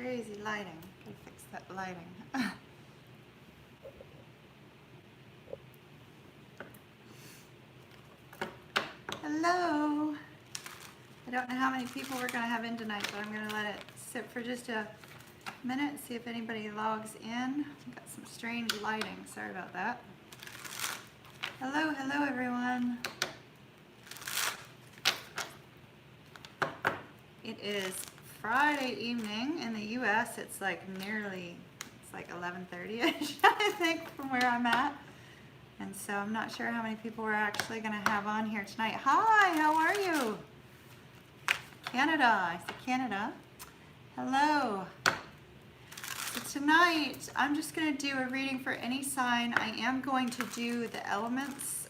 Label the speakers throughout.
Speaker 1: Crazy lighting. Gotta fix that lighting. Hello. I don't know how many people we're gonna have in tonight, but I'm gonna let it sit for just a minute, see if anybody logs in. Got some strange lighting. Sorry about that. Hello, hello everyone. It is Friday evening in the US. It's like 11:30ish, I think, from where I'm at. And so I'm not sure how many people we're actually going to have on here tonight. Hi, how are you? Canada, I see Canada. Hello. So tonight, I'm just going to do a reading for any sign. I am going to do the elements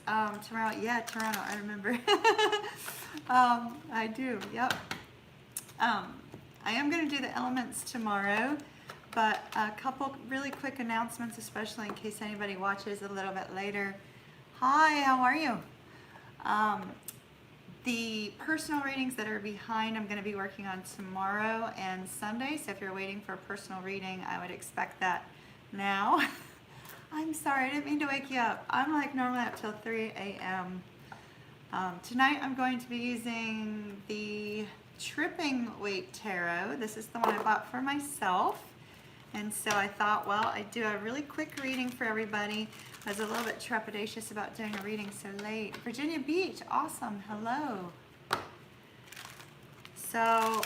Speaker 1: tomorrow. Yeah, Toronto, I remember. I do, yep. I am going to do the elements tomorrow, but a couple really quick announcements, especially in case anybody watches a little bit later. Hi, how are you? The personal readings that are behind, I'm going to be working on tomorrow and Sunday, so if you're waiting for a personal reading, I would expect that now. I'm sorry, I didn't mean to wake you up. I'm like normally up till 3 a.m. Tonight I'm going to be using the Tripping Weight Tarot. This is the one I bought for myself. And so I thought, well, I'd do a really quick reading for everybody. I was a little bit trepidatious about doing a reading so late. Virginia Beach, awesome, hello. So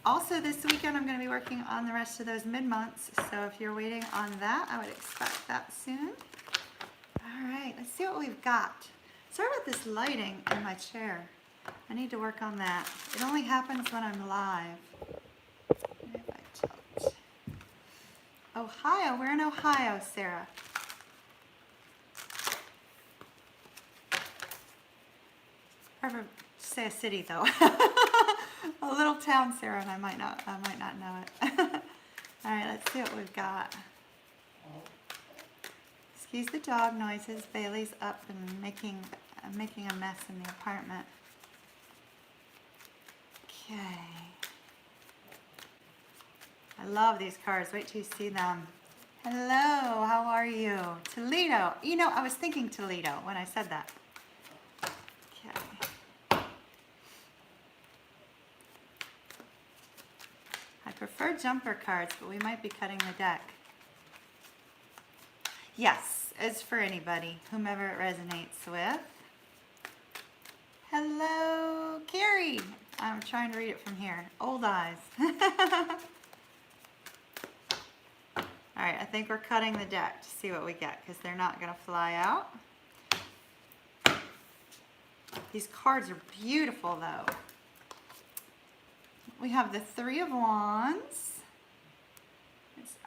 Speaker 1: also this weekend I'm going to be working on the rest of those mid-months. So if you're waiting on that, I would expect that soon. All right, let's see what we've got. Sorry about this lighting in my chair. I need to work on that. It only happens when I'm live. Maybe if I tilt. Ohio, we're in Ohio, Sarah. Never say a city though. A little town, Sarah, and I might not know it. All right, let's see what we've got. Excuse the dog noises. Bailey's up and making a mess in the apartment. Okay. I love these cards. Wait till you see them. Hello, how are you? Toledo. You know, I was thinking Toledo when I said that. Okay. I prefer jumper cards, but we might be cutting the deck. Yes, it's for anybody, whomever it resonates with. Hello, Carrie. I'm trying to read it from here. Old eyes. All right, I think we're cutting the deck to see what we get because they're not going to fly out. These cards are beautiful though. We have the Three of Wands.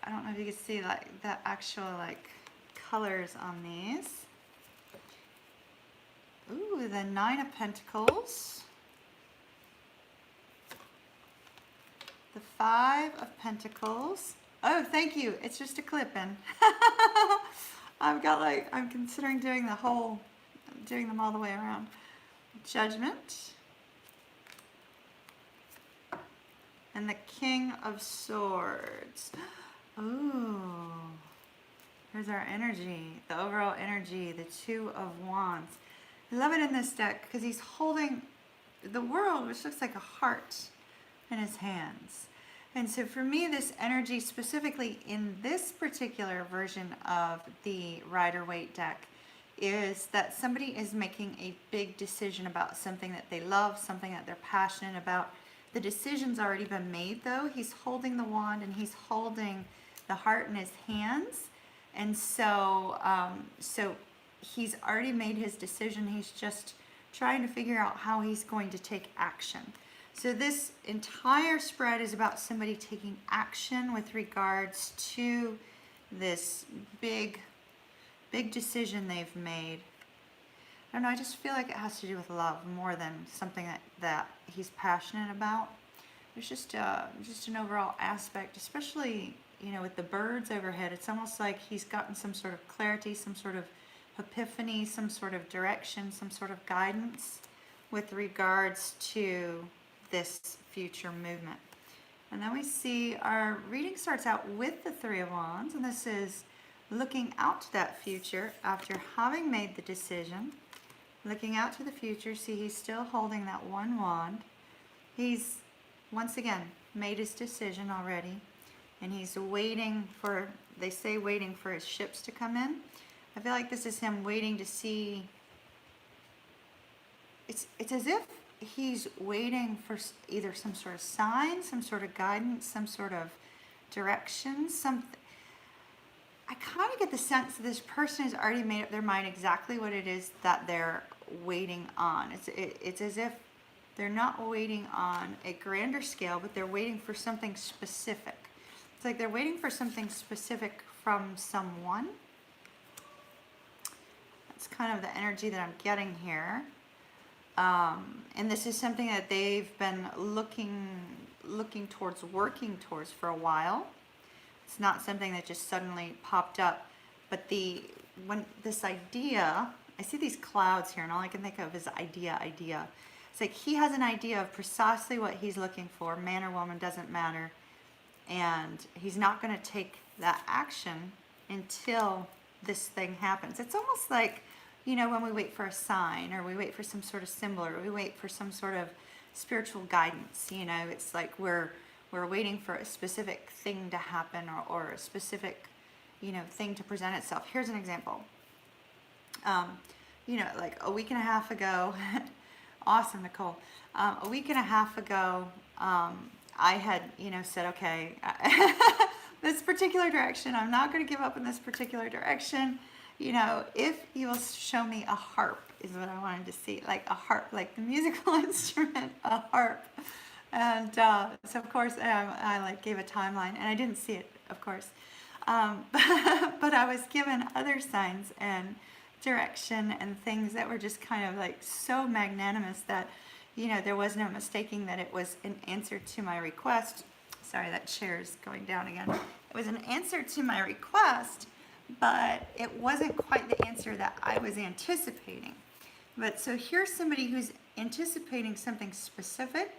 Speaker 1: I don't know if you can see like the actual like colors on these. Ooh, the Nine of Pentacles. The Five of Pentacles. Oh, thank you. It's just a clip-in. I'm considering doing them all the way around. Judgment. And the King of Swords. Ooh. Here's our energy, the overall energy, the Two of Wands. I love it in this deck because he's holding the world, which looks like a heart, in his hands. And so for me, this energy specifically in this particular version of the Rider-Waite deck is that somebody is making a big decision about something that they love, something that they're passionate about. The decision's already been made though. He's holding the wand and he's holding the heart in his hands. And so, he's already made his decision. He's just trying to figure out how he's going to take action. So this entire spread is about somebody taking action with regards to this big decision they've made. I don't know, I just feel like it has to do with love more than something that he's passionate about. There's just an overall aspect, especially, you know, with the birds overhead. It's almost like he's gotten some sort of clarity, some sort of epiphany, some sort of direction, some sort of guidance with regards to this future movement. And then we see our reading starts out with the Three of Wands, and this is looking out to that future after having made the decision. Looking out to the future, see he's still holding that one wand. He's, once again, made his decision already, and he's waiting for, they say waiting for his ships to come in. I feel like this is him waiting to see, it's as if he's waiting for either some sort of sign, some sort of guidance, some sort of direction, something. I kind of get the sense that this person has already made up their mind exactly what it is that they're waiting on. It's as if they're not waiting on a grander scale, but they're waiting for something specific. It's like they're waiting for something specific from someone. That's kind of the energy that I'm getting here. And this is something that they've been looking towards, working towards for a while. It's not something that just suddenly popped up. But when this idea, I see these clouds here, and all I can think of is idea. It's like he has an idea of precisely what he's looking for. Man or woman, doesn't matter. And he's not going to take that action until this thing happens. It's almost like, you know, when we wait for a sign, or we wait for some sort of symbol, or we wait for some sort of spiritual guidance. You know, it's like we're waiting for a specific thing to happen, or a specific, you know, thing to present itself. Here's an example. You know, like a week and a half ago, awesome, Nicole. A week and a half ago, I had, you know, said, okay, this particular direction, I'm not going to give up in this particular direction. You know, if you will show me a harp is what I wanted to see, like a harp, like the musical instrument, a harp. And so of course I like gave a timeline, and I didn't see it, of course. But I was given other signs and direction and things that were just kind of like so magnanimous that, you know, there was no mistaking that it was an answer to my request. Sorry, that chair is going down again. It was an answer to my request, but it wasn't quite the answer that I was anticipating. But so here's somebody who's anticipating something specific,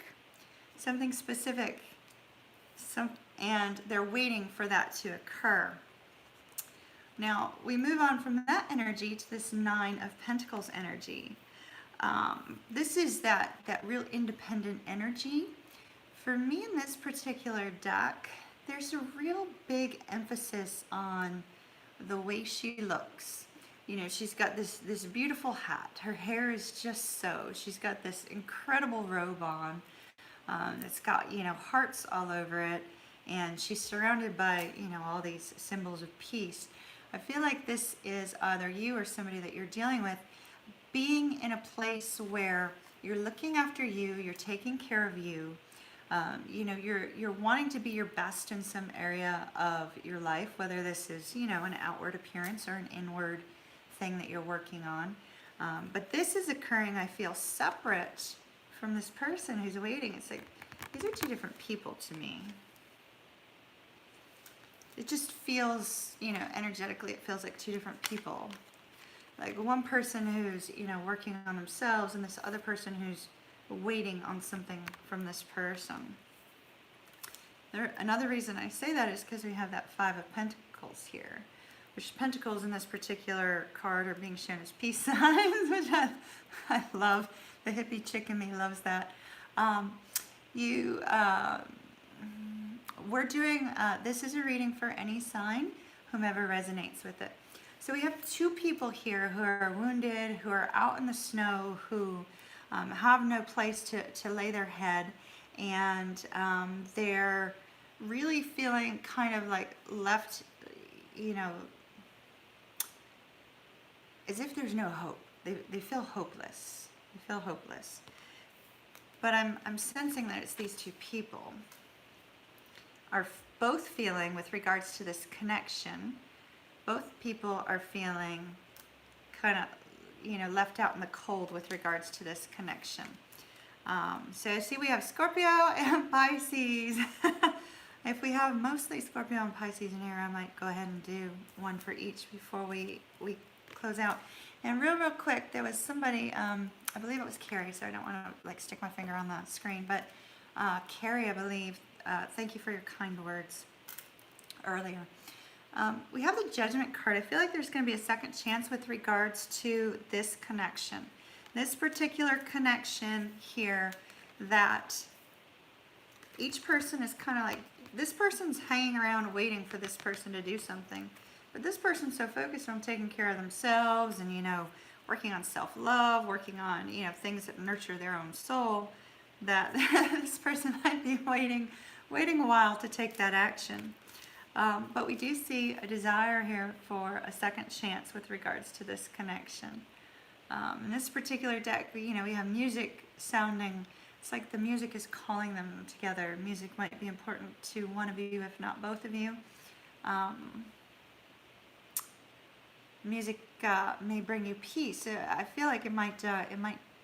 Speaker 1: and they're waiting for that to occur. Now, we move on from that energy to this Nine of Pentacles energy. This is that real independent energy. For me in this particular deck, there's a real big emphasis on the way she looks. You know, she's got this beautiful hat. Her hair is just so. She's got this incredible robe on. It's got, you know, hearts all over it. And she's surrounded by, you know, all these symbols of peace. I feel like this is either you or somebody that you're dealing with being in a place where you're looking after you, you're taking care of you. You know, you're wanting to be your best in some area of your life, whether this is, you know, an outward appearance or an inward thing that you're working on. But this is occurring, I feel, separate from this person who's waiting. It's like, these are two different people to me. It just feels, you know, energetically, it feels like two different people. Like one person who's, you know, working on themselves, and this other person who's waiting on something from this person. Another reason I say that is because we have that Five of Pentacles here, which Pentacles in this particular card are being shown as peace signs, which I love. The hippie chick in me loves that. We're doing, this is a reading for any sign, whomever resonates with it. So we have two people here who are wounded, who are out in the snow, who have no place to lay their head, and they're really feeling kind of like left, you know, as if there's no hope. They feel hopeless. They feel hopeless. But I'm sensing that it's these two people are both feeling, with regards to this connection, both people are feeling kind of, you know, left out in the cold with regards to this connection. So see, we have Scorpio and Pisces. If we have mostly Scorpio and Pisces in here, I might go ahead and do one for each before we close out. And real quick, there was somebody, I believe it was Carrie, so I don't want to like stick my finger on the screen, but Carrie, I believe, Thank you for your kind words earlier. We have the Judgment card. I feel like there's going to be a second chance with regards to this connection. This particular connection here, that each person is kind of like, this person's hanging around waiting for this person to do something. But this person's so focused on taking care of themselves and, you know, working on self-love, working on, you know, things that nurture their own soul, that this person might be waiting a while to take that action. But we do see a desire here for a second chance with regards to this connection. In this particular deck, you know, we have music sounding. It's like the music is calling them together. Music might be important to one of you, if not both of you. Music may bring you peace. I feel like it might,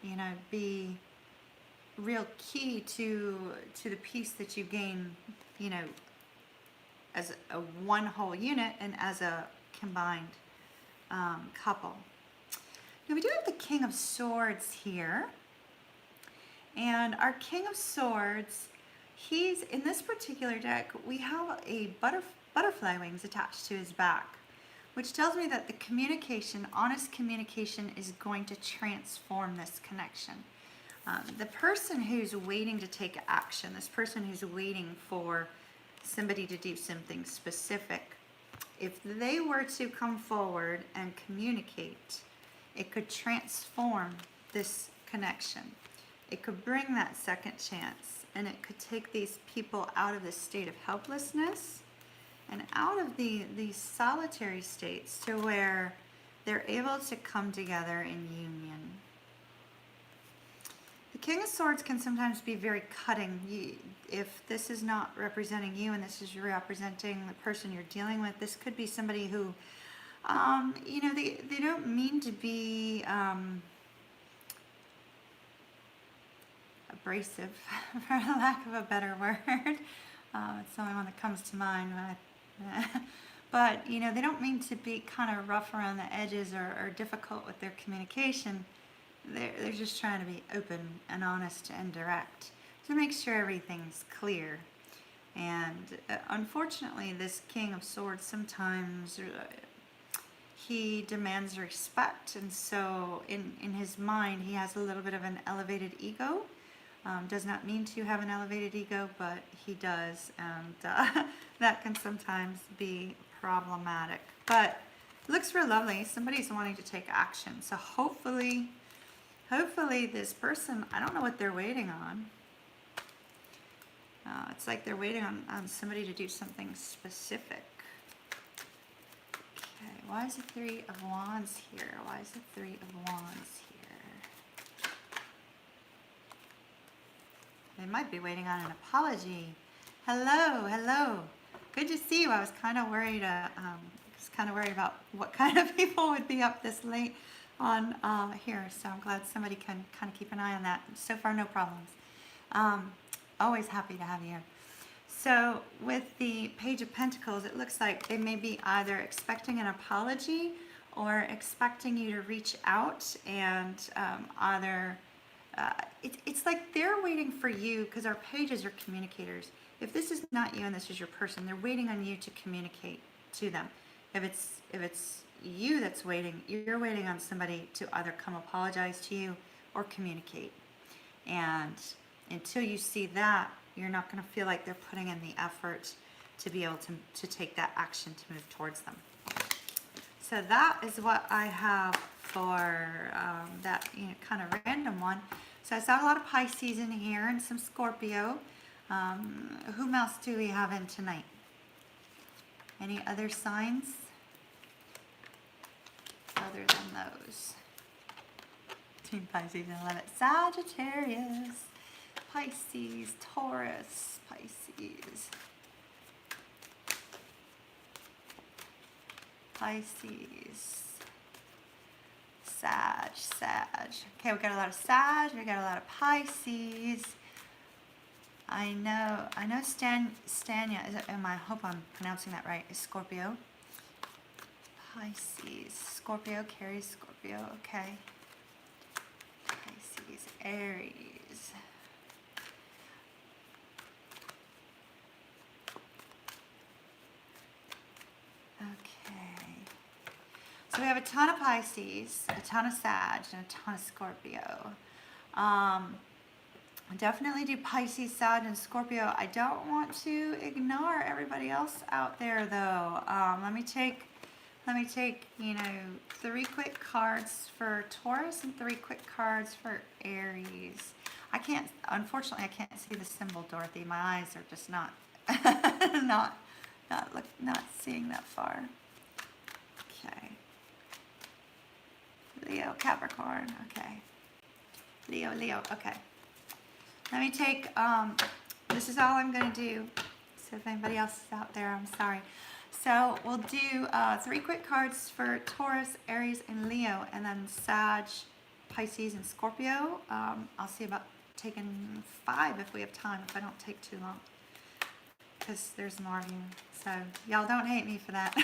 Speaker 1: you know, be real key to the peace that you gain, you know, as a one whole unit and as a combined couple. Now we do have the King of Swords here. And our King of Swords, he's, in this particular deck, we have a butterfly wings attached to his back, which tells me that the communication, honest communication, is going to transform this connection. The person who's waiting to take action, this person who's waiting for somebody to do something specific, if they were to come forward and communicate, it could transform this connection. It could bring that second chance, and it could take these people out of this state of helplessness and out of these solitary states to where they're able to come together in union. The King of Swords can sometimes be very cutting. If this is not representing you and this is representing the person you're dealing with, this could be somebody who, you know, they don't mean to be abrasive, for lack of a better word. It's the only one that comes to mind. But, you know, they don't mean to be kind of rough around the edges or difficult with their communication. They're just trying to be open and honest and direct to make sure everything's clear. And unfortunately, this King of Swords sometimes he demands respect, and so in his mind he has a little bit of an elevated ego. Does not mean to have an elevated ego, but he does, and that can sometimes be problematic. But it looks real lovely. Somebody's wanting to take action, so hopefully this person, I don't know what they're waiting on. It's like they're waiting on somebody to do something specific. Okay, why is the Three of Wands here? Why is the Three of Wands here? They might be waiting on an apology. Hello, hello. Good to see you. I was kind of worried. About what kind of people would be up this late on here. So I'm glad somebody can kind of keep an eye on that. So far, no problems. Always happy to have you here. So with the Page of Pentacles, it looks like they may be either expecting an apology or expecting you to reach out and either. It's like they're waiting for you, because our pages are communicators. If this is not you and this is your person, they're waiting on you to communicate to them. If it's you that's waiting, you're waiting on somebody to either come apologize to you or communicate. And until you see that, you're not going to feel like they're putting in the effort to be able to take that action to move towards them. So that is what I have for that, you know, kind of random one. So I saw a lot of Pisces in here and some Scorpio. Whom else do we have in tonight? Any other signs other than those? Team Pisces and 11. Sagittarius, Pisces, Taurus, Pisces. Pisces, Sag. Okay, we got a lot of Sag, we got a lot of Pisces. I know Stanya, I hope I'm pronouncing that right, is Scorpio. Pisces, Scorpio, carries Scorpio, okay. Pisces, Aries. we have a ton of Pisces, a ton of Sag, and a ton of Scorpio. Definitely do Pisces, Sag, and Scorpio. I don't want to ignore everybody else out there, though. Let me take, you know, 3 quick cards for Taurus and 3 quick cards for Aries. I can't, unfortunately, I can't see the symbol, Dorothy. My eyes are just not, not seeing that far. Okay. Leo, Capricorn. Okay. Leo. Okay. Let me take, this is all I'm going to do. So if anybody else is out there, I'm sorry. So we'll do 3 quick cards for Taurus, Aries, and Leo, and then Sag, Pisces, and Scorpio. I'll see about taking 5 if we have time, if I don't take too long, because there's more of you. So y'all don't hate me for that.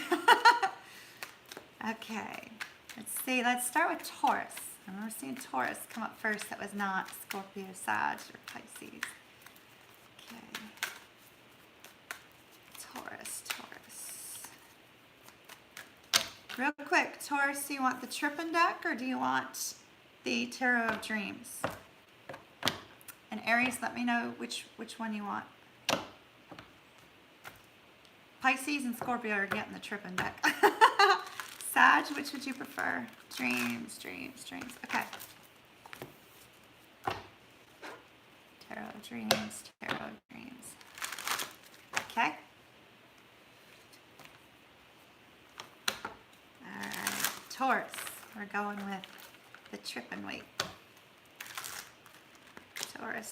Speaker 1: Okay, let's see. Let's start with Taurus. I remember seeing Taurus come up first. That was not Scorpio, Sag, or Pisces. Okay. Taurus. Real quick, Taurus, do you want the Trippin' deck or do you want the Tarot of Dreams? And Aries, let me know which one you want. Pisces and Scorpio are getting the Trippin' deck. Sag, which would you prefer? Dreams. Okay. Tarot of Dreams. Okay. Alright, Taurus. We're going with the Trippin' weight. Taurus.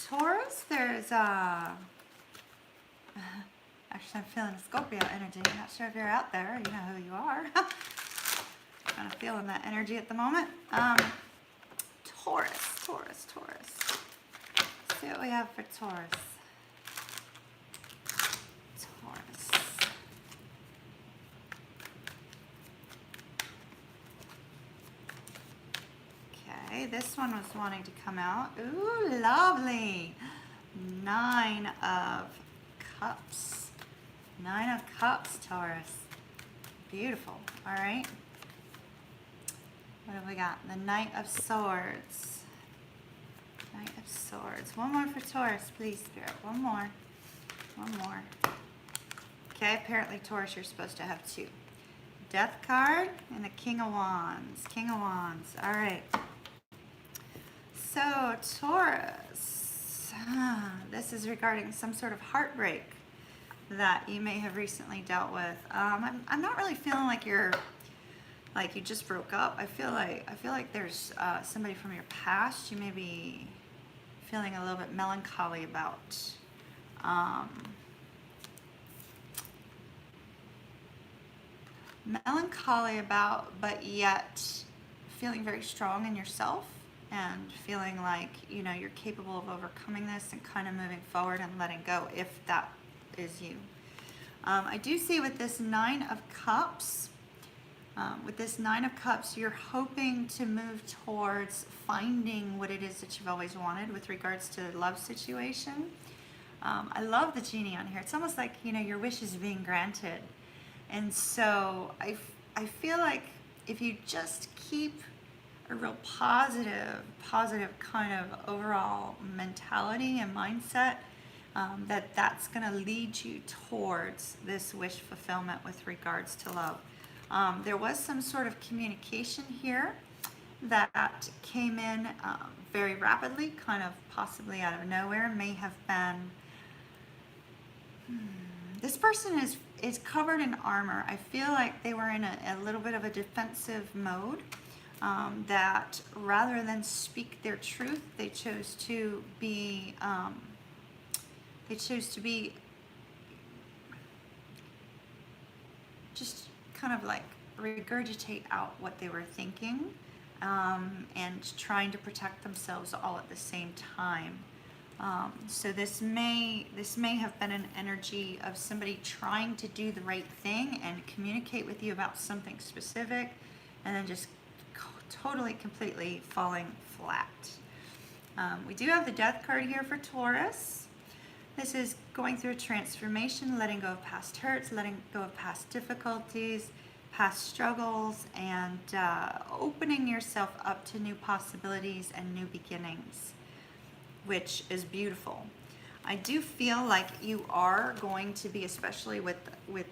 Speaker 1: Taurus, there's actually I'm feeling a Scorpio energy. I'm not sure if you're out there, you know who you are. Kind of feeling that energy at the moment. Taurus. Let's see what we have for Taurus. Okay, this one was wanting to come out. Ooh, lovely. 9 of Cups. 9 of Cups, Taurus. Beautiful. All right. What have we got? The Knight of Swords. Knight of Swords. One more for Taurus, please, Spirit. One more. Okay, apparently, Taurus, you're supposed to have 2. Death card and the King of Wands. All right. So, Taurus, this is regarding some sort of heartbreak that you may have recently dealt with. I'm not really feeling like you just broke up. I feel like there's somebody from your past you may be feeling a little bit melancholy about. But yet feeling very strong in yourself and feeling like, you know, you're capable of overcoming this and kind of moving forward and letting go, if that is you. I do see with this 9 of Cups, you're hoping to move towards finding what it is that you've always wanted with regards to the love situation. I love the genie on here. It's almost like, you know, your wish is being granted. And so I feel like if you just keep a real positive kind of overall mentality and mindset, that's going to lead you towards this wish fulfillment with regards to love. There was some sort of communication here that came in very rapidly, kind of possibly out of nowhere. May have been, this person is covered in armor. I feel like they were in a little bit of a defensive mode, that rather than speak their truth, they chose to be just kind of like regurgitate out what they were thinking, and trying to protect themselves all at the same time. So this may have been an energy of somebody trying to do the right thing and communicate with you about something specific, and then just totally, completely falling flat. We do have the Death card here for Taurus. This is going through a transformation, letting go of past hurts, letting go of past difficulties, past struggles, and opening yourself up to new possibilities and new beginnings, which is beautiful. I do feel like you are going to be, especially with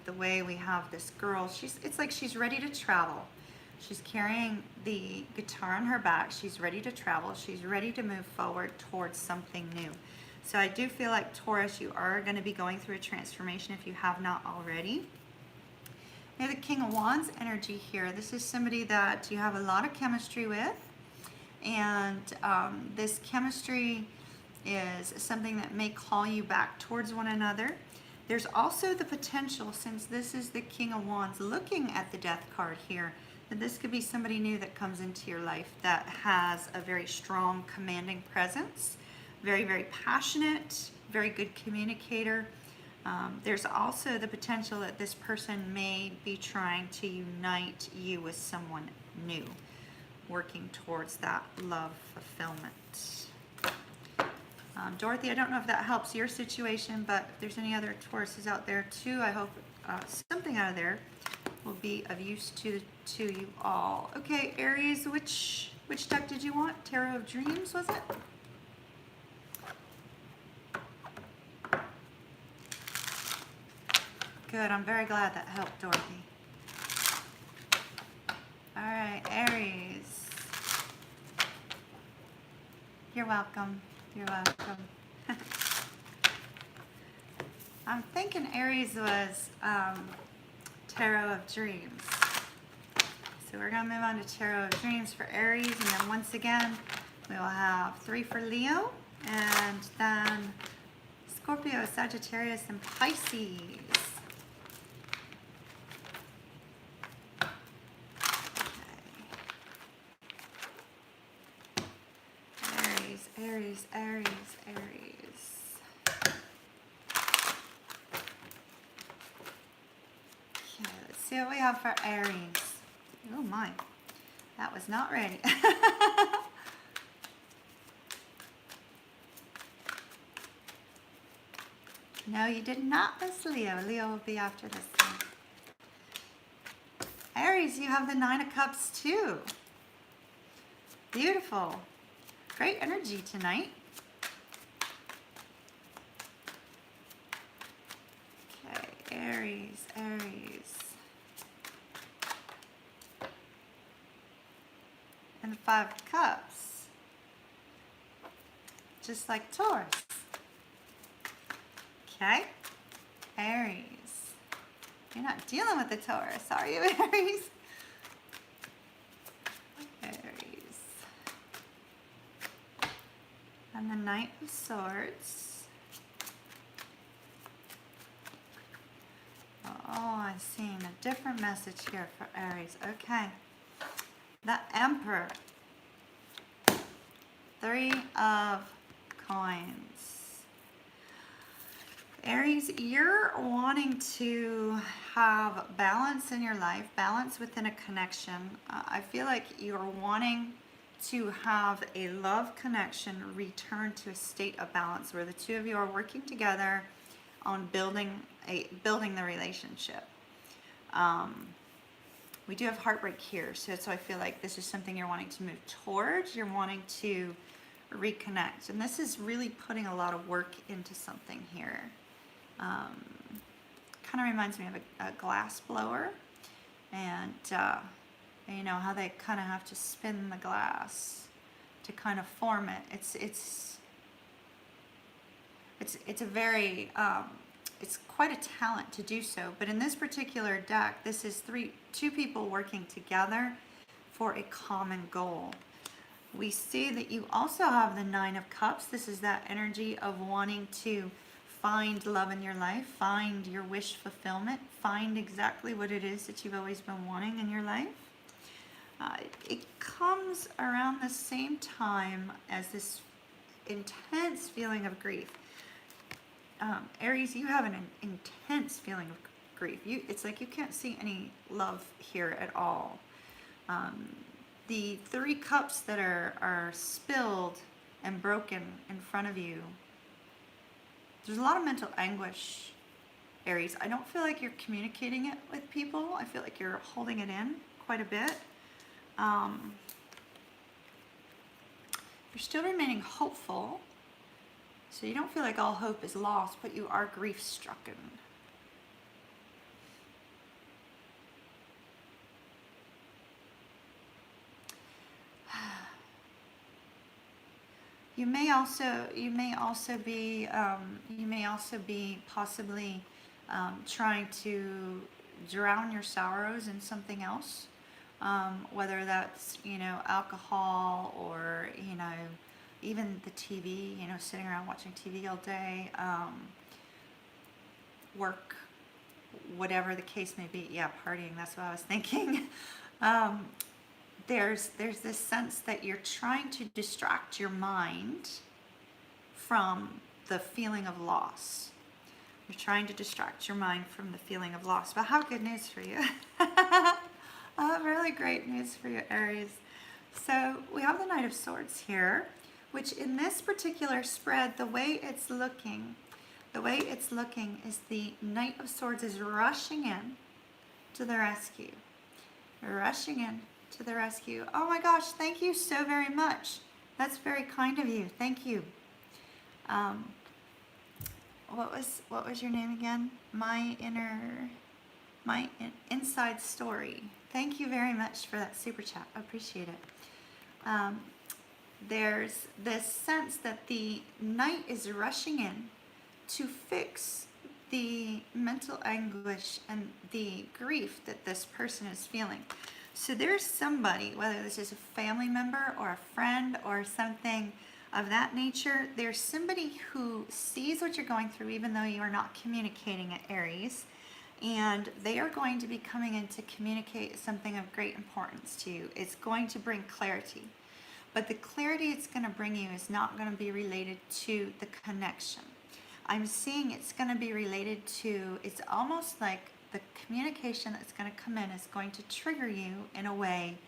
Speaker 1: the way we have this girl, it's like she's ready to travel. She's carrying the guitar on her back. She's ready to travel. She's ready to move forward towards something new. So I do feel like, Taurus, you are going to be going through a transformation if you have not already. We have the King of Wands energy here. This is somebody that you have a lot of chemistry with. And this chemistry is something that may call you back towards one another. There's also the potential, since this is the King of Wands looking at the Death card here, that this could be somebody new that comes into your life that has a very strong, commanding presence. Very, very passionate, very good communicator. There's also the potential that this person may be trying to unite you with someone new, working towards that love fulfillment. Dorothy, I don't know if that helps your situation, but if there's any other Tauruses out there too, I hope something out of there will be of use to you all. Okay, Aries, which deck did you want? Tarot of Dreams, was it? Good, I'm very glad that helped, Dorothy. All right, Aries. You're welcome. You're welcome. I'm thinking Aries was Tarot of Dreams. So we're going to move on to Tarot of Dreams for Aries. And then once again, we will have 3 for Leo. And then Scorpio, Sagittarius, and Pisces. Aries, Aries, Aries. Okay, let's see what we have for Aries. Oh my, that was not ready. No, you did not miss Leo. Leo will be after this one. Aries, you have the 9 of Cups too. Beautiful. Great energy tonight. Okay, Aries, Aries. And the 5 of Cups. Just like Taurus. Okay, Aries. You're not dealing with the Taurus, are you, Aries? And the Knight of Swords. Oh, I'm seeing a different message here for Aries. Okay. The Emperor. 3 of Coins. Aries, you're wanting to have balance in your life, balance within a connection. I feel like you're wanting to have a love connection return to a state of balance where the two of you are working together on building the relationship. We do have heartbreak here, so I feel like this is something you're wanting to move towards. You're wanting to reconnect, and this is really putting a lot of work into something here. Kind of reminds me of a glass blower, and you know how they kind of have to spin the glass to kind of form it. It's a very it's quite a talent to do so. But in this particular deck, this is two people working together for a common goal. We see that you also have the 9 of Cups. This is that energy of wanting to find love in your life, find your wish fulfillment, find exactly what it is that you've always been wanting in your life. It comes around the same time as this intense feeling of grief. Aries, you have an intense feeling of grief. It's like you can't see any love here at all. The 3 cups that are spilled and broken in front of you There's a lot of mental anguish, Aries. I don't feel like you're communicating it with people. I feel like you're holding it in quite a bit. You're still remaining hopeful. So you don't feel like all hope is lost, but you are grief-stricken. You may also be possibly trying to drown your sorrows in something else, whether that's, you know, alcohol or, you know, even the TV, you know, sitting around watching TV all day, work, whatever the case may be. Yeah, partying, that's what I was thinking. There's this sense that you're trying to distract your mind from the feeling of loss. You're trying to distract your mind from the feeling of loss. But I have good news for you. I have really great news for you, Aries. So we have the Knight of Swords here, which in this particular spread, the way it's looking is the Knight of Swords is rushing in to the rescue. Rushing in to the rescue. Oh my gosh, thank you so very much. That's very kind of you. Thank you. What was your name again? My inside story. Thank you very much for that super chat. I appreciate it. There's this sense that the Knight is rushing in to fix the mental anguish and the grief that this person is feeling. So there's somebody, whether this is a family member or a friend or something of that nature, there's somebody who sees what you're going through even though you are not communicating it, Aries, and they are going to be coming in to communicate something of great importance to you. It's going to bring clarity, but the clarity it's going to bring you is not going to be related to the connection. I'm seeing it's going to be related to, it's almost like the communication that's going to come in is going to trigger you in a way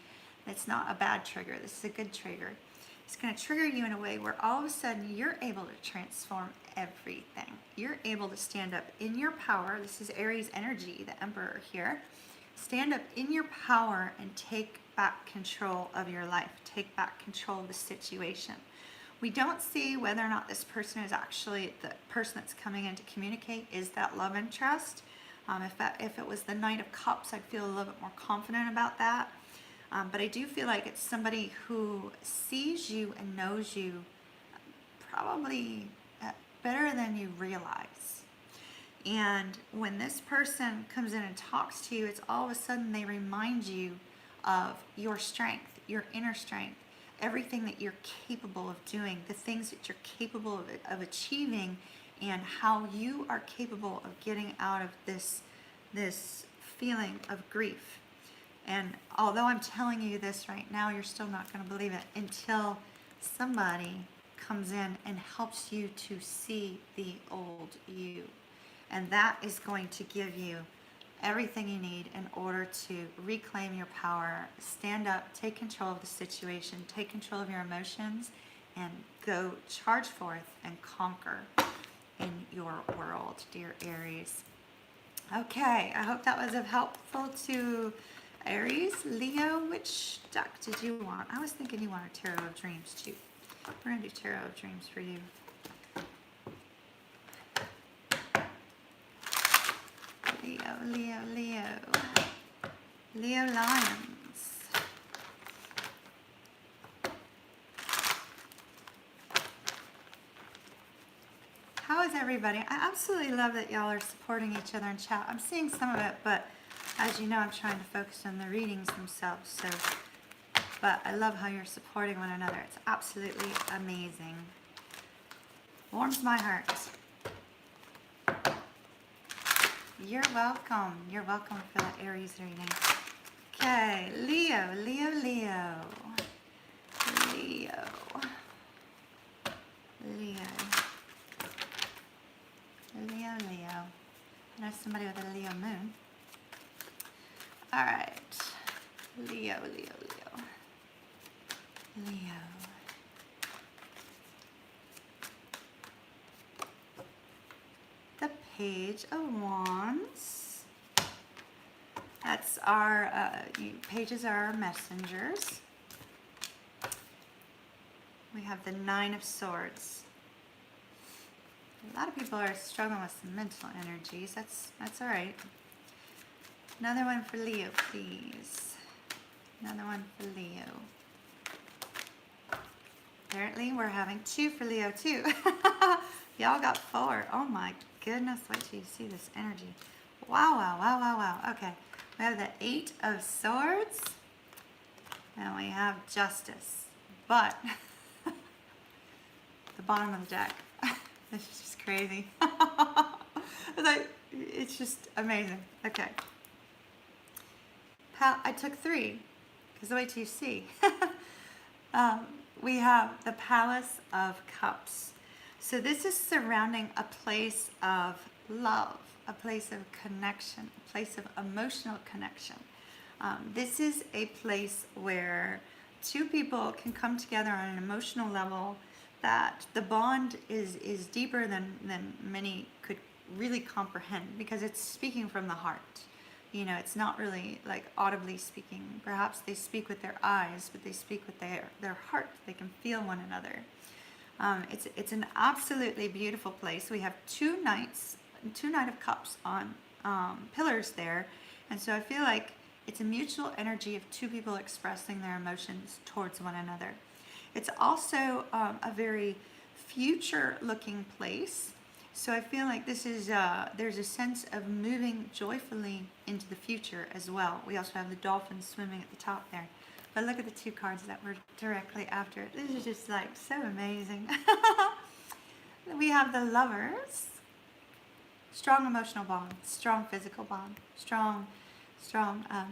Speaker 1: that's not a bad trigger. This is a good trigger. It's going to trigger you in a way where all of a sudden you're able to transform everything. You're able to stand up in your power. This is Aries energy, the Emperor here. Stand up in your power and take back control of your life. Take back control of the situation. We don't see whether or not this person is actually the person that's coming in to communicate is that love interest. If it was the Knight of Cups, I'd feel a little bit more confident about that. But I do feel like it's somebody who sees you and knows you probably better than you realize. And when this person comes in and talks to you, it's all of a sudden they remind you of your strength, your inner strength, everything that you're capable of doing, the things that you're capable of achieving, and how you are capable of getting out of this feeling of grief. And although I'm telling you this right now, you're still not going to believe it until somebody comes in and helps you to see the old you. And that is going to give you everything you need in order to reclaim your power, stand up, take control of the situation, take control of your emotions, and go charge forth and conquer in your world, dear Aries. Okay, I hope that was helpful to Aries. Leo, which deck did you want? I was thinking you wanted Tarot of Dreams too. We're going to do Tarot of Dreams for you. Leo, Leo, Leo. Leo Lions. How is everybody? I absolutely love that y'all are supporting each other in chat. I'm seeing some of it, but as you know, I'm trying to focus on the readings themselves. So, but I love how you're supporting one another. It's absolutely amazing. Warms my heart. You're welcome. You're welcome for that Aries reading. Okay, Leo, Leo, Leo. Leo. Leo. Leo, Leo. I know somebody with a Leo moon. All right. Leo, Leo, Leo. Leo. Page of Wands. That's our, pages are our messengers. We have the Nine of Swords. A lot of people are struggling with some mental energies. That's all right. Another one for Leo, please. Another one for Leo. Apparently, we're having 2 for Leo, too. Y'all got 4. Oh, my goodness. Wait till you see this energy. Wow, wow, wow, wow, wow. Okay. We have the 8 of Swords. And we have Justice. But, the bottom of the deck. This is just crazy. It's just amazing. Okay. I took 3. Because wait till you see. We have the Palace of Cups. So this is surrounding a place of love, a place of connection, a place of emotional connection. This is a place where 2 people can come together on an emotional level, that the bond is deeper than many could really comprehend, because it's speaking from the heart. You know, it's not really like audibly speaking. Perhaps they speak with their eyes, but they speak with their heart. They can feel one another. It's an absolutely beautiful place. We have 2 knights, 2 Knight of Cups on pillars there. And so I feel like it's a mutual energy of 2 people expressing their emotions towards one another. It's also a very future-looking place. So I feel like this is, there's a sense of moving joyfully into the future as well. We also have the dolphins swimming at the top there. But look at the 2 cards that were directly after it. This is just like so amazing. We have the Lovers. Strong emotional bond, strong physical bond, strong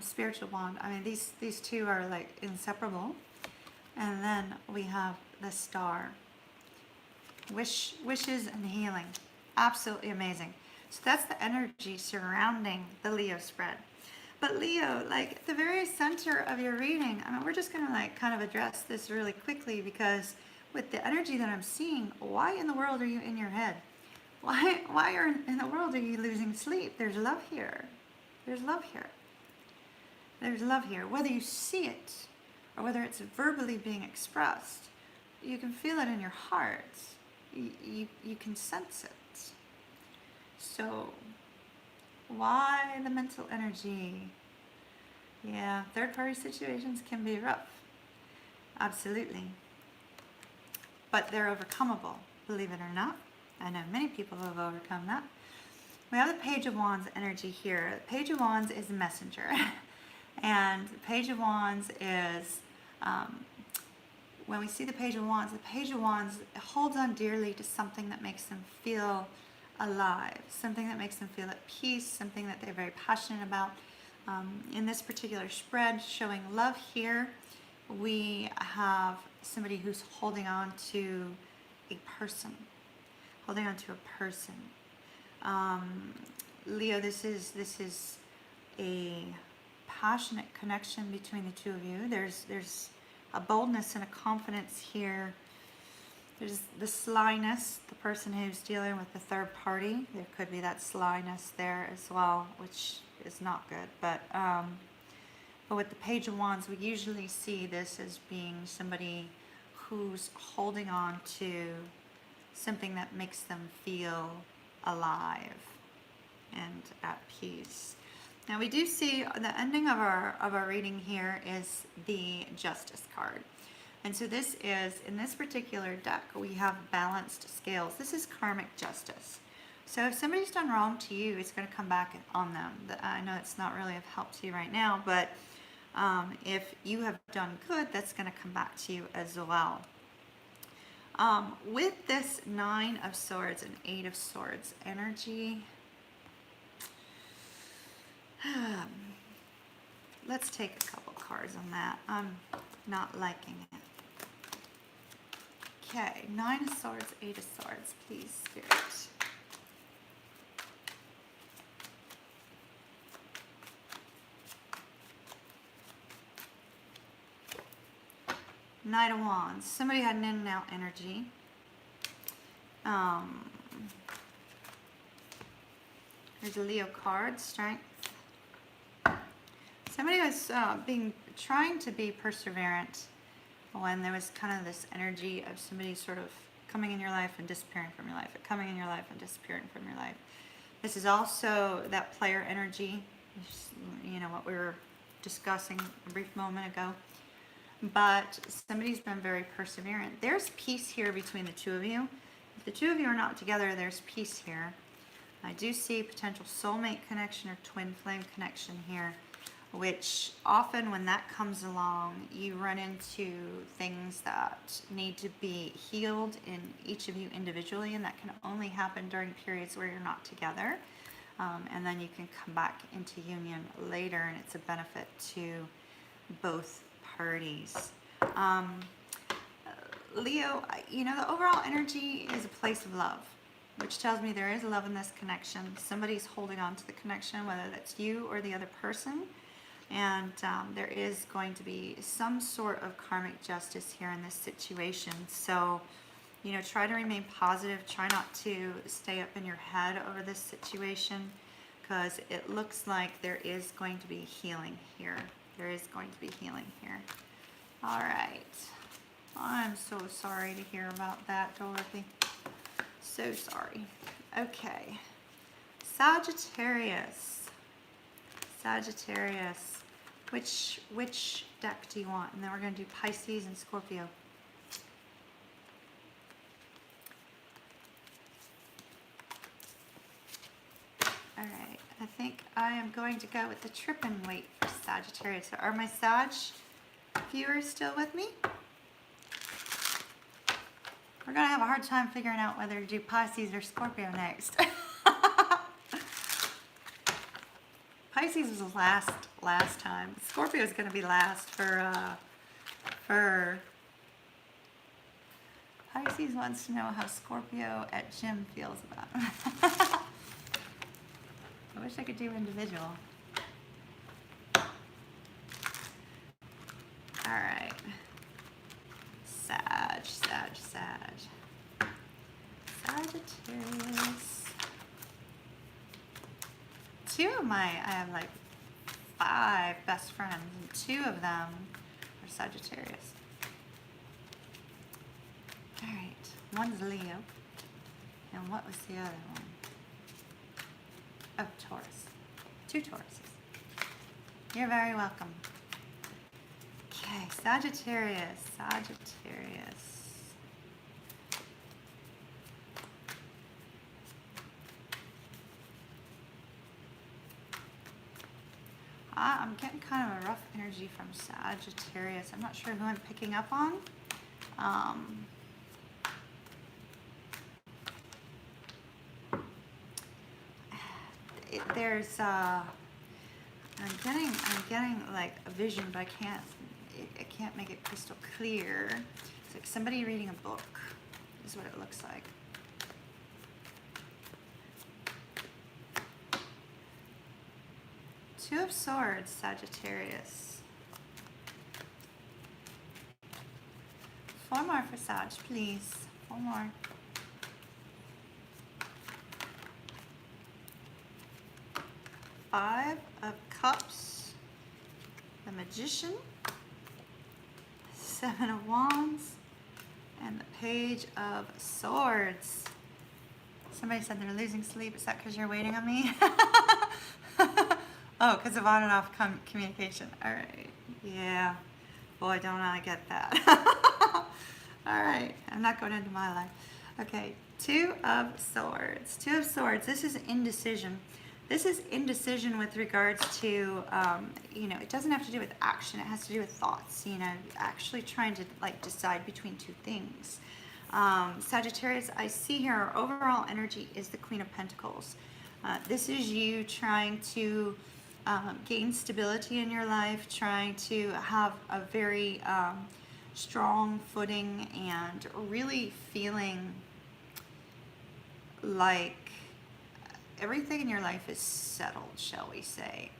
Speaker 1: spiritual bond. I mean, these 2 are like inseparable. And then we have the Star. Wishes and healing. Absolutely amazing. So that's the energy surrounding the Leo spread. But Leo, like at the very center of your reading, I mean, we're just going to like kind of address this really quickly, because with the energy that I'm seeing, why in the world are you in your head? Why in the world are you losing sleep? There's love here. There's love here. There's love here. Whether you see it or whether it's verbally being expressed, you can feel it in your heart. You can sense it. So, why the mental energy? Yeah, third-party situations can be rough. Absolutely. But they're overcomeable, believe it or not. I know many people have overcome that. We have the Page of Wands energy here. The Page of Wands is a messenger. And the Page of Wands is, when we see the Page of Wands holds on dearly to something that makes them feel alive, something that makes them feel at peace, something that they're very passionate about. In this particular spread, showing love here, we have somebody who's holding on to a person. Holding on to a person. Leo, this is a passionate connection between the 2 of you. There's a boldness and a confidence here. There's the slyness, the person who's dealing with the third party. There could be that slyness there as well, which is not good. But with the Page of Wands, we usually see this as being somebody who's holding on to something that makes them feel alive and at peace. Now we do see the ending of our reading here is the Justice card. And so this is, in this particular deck, we have balanced scales. This is karmic justice. So if somebody's done wrong to you, it's going to come back on them. I know it's not really of help to you right now, but if you have done good, that's going to come back to you as well. With this 9 of Swords and 8 of Swords energy, let's take a couple cards on that. I'm not liking it. Okay, 9 of Swords, 8 of Swords, please, Spirit. Knight of Wands. Somebody had an in and out energy. There's a Leo card, strength. Somebody was trying to be perseverant when there was kind of this energy of somebody sort of coming in your life and disappearing from your life, coming in your life and disappearing from your life. This is also that player energy, you know, what we were discussing a brief moment ago. But somebody's been very perseverant. There's peace here between the two of you. If the two of you are not together, there's peace here. I do see potential soulmate connection or twin flame connection here, which often when that comes along, you run into things that need to be healed in each of you individually, and that can only happen during periods where you're not together. And then you can come back into union later, and it's a benefit to both parties. Leo, you know, the overall energy is a place of love, which tells me there is love in this connection. Somebody's holding on to the connection, whether that's you or the other person. And there is going to be some sort of karmic justice here in this situation. So, you know, try to remain positive. Try not to stay up in your head over this situation, because it looks like there is going to be healing here. There is going to be healing here. All right. I'm so sorry to hear about that, Dorothy. So sorry. Okay. Sagittarius. Sagittarius. Which deck do you want? And then we're going to do Pisces and Scorpio. All right. I think I am going to go with the trip and wait for Sagittarius. Are my Sag viewers still with me? We're going to have a hard time figuring out whether to do Pisces or Scorpio next. Pisces was the last time. Scorpio is going to be last for Pisces wants to know how Scorpio at gym feels about it. I wish I could do individual. All right. Sagittarius. I have like 5 best friends, and 2 of them are Sagittarius. All right. One's Leo. And what was the other one? Oh, Taurus. 2 Tauruses. You're very welcome. Okay, Sagittarius. I'm getting kind of a rough energy from Sagittarius. I'm not sure who I'm picking up on. I'm getting like a vision, but I can't make it crystal clear. It's like somebody reading a book is what it looks like. Two of Swords, Sagittarius. 4 more for Sag, please. 4 more. Five of Cups, the Magician, 7 of Wands, and the Page of Swords. Somebody said they're losing sleep. Is that because you're waiting on me? Oh, because of on and off communication. All right. Yeah. Boy, don't I get that. All right. I'm not going into my life. Okay. 2 of Swords. 2 of Swords. This is indecision. This is indecision with regards to, you know, it doesn't have to do with action. It has to do with thoughts, you know, actually trying to, like, decide between 2 things. Sagittarius, I see here our overall energy is the Queen of Pentacles. This is you trying to gain stability in your life, trying to have a very strong footing, and really feeling like everything in your life is settled, shall we say.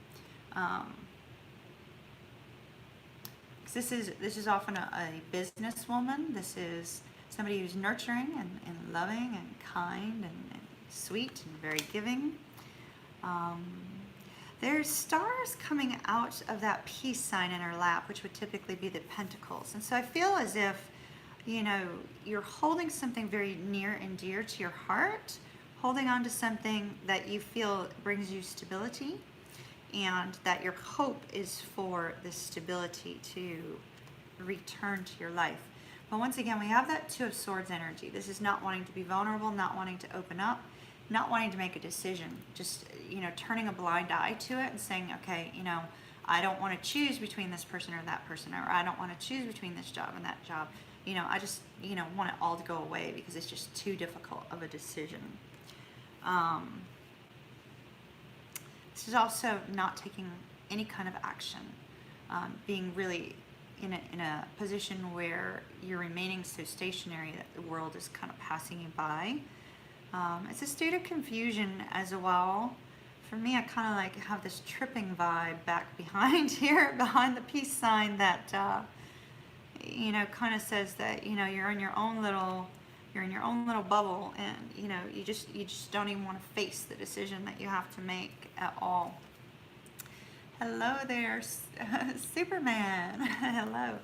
Speaker 1: This is often a businesswoman. This is somebody who's nurturing and loving and kind and sweet and very giving. There's stars coming out of that peace sign in her lap, which would typically be the Pentacles. And so I feel as if, you know, you're holding something very near and dear to your heart, holding on to something that you feel brings you stability, and that your hope is for this stability to return to your life. But once again, we have that Two of Swords energy. This is not wanting to be vulnerable, not wanting to open up, not wanting to make a decision, just, you know, turning a blind eye to it and saying, okay, you know, I don't want to choose between this person or that person, or I don't want to choose between this job and that job. You know, I just, you know, want it all to go away because it's just too difficult of a decision. This is also not taking any kind of action, being really in a position where you're remaining so stationary that the world is kind of passing you by. It's a state of confusion as well. For me, I kind of like have this tripping vibe back behind here, behind the peace sign that, you know, kind of says that, you know, you're in your own little bubble, and, you know, you just don't even want to face the decision that you have to make at all. Hello there, Superman. Hello.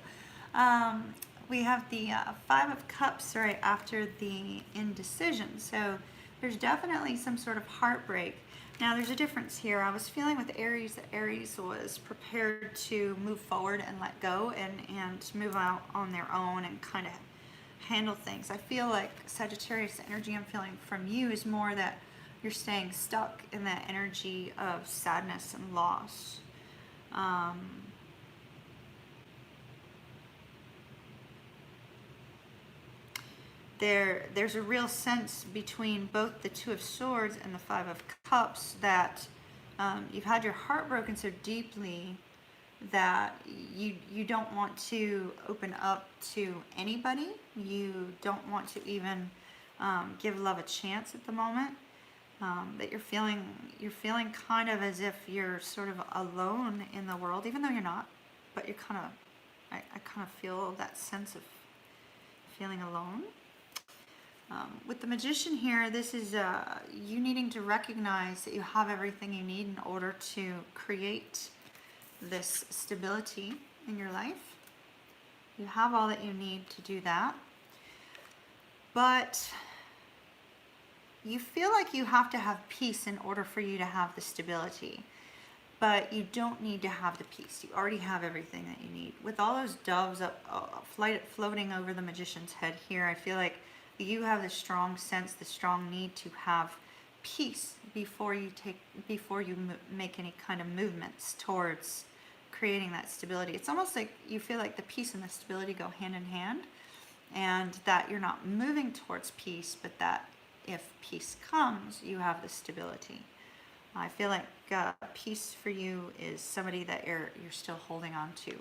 Speaker 1: We have the Five of Cups right after the indecision. So there's definitely some sort of heartbreak. Now there's a difference here. I was feeling with Aries that Aries was prepared to move forward and let go and move out on their own and kind of handle things. I feel like Sagittarius energy I'm feeling from you is more that you're staying stuck in that energy of sadness and loss. There's a real sense between both the Two of Swords and the Five of Cups that you've had your heart broken so deeply that you don't want to open up to anybody. You don't want to even give love a chance at the moment. That you're feeling kind of as if you're sort of alone in the world, even though you're not. But you're kind of, I kind of feel that sense of feeling alone. With the Magician here, this is you needing to recognize that you have everything you need in order to create this stability in your life. You have all that you need to do that. But you feel like you have to have peace in order for you to have the stability. But you don't need to have the peace. You already have everything that you need. With all those doves floating over the Magician's head here, I feel like you have the strong sense, the strong need to have peace before you make any kind of movements towards creating that stability. It's almost like you feel like the peace and the stability go hand in hand, and that you're not moving towards peace, but that if peace comes, you have the stability. I feel like peace for you is somebody that you're still holding on to.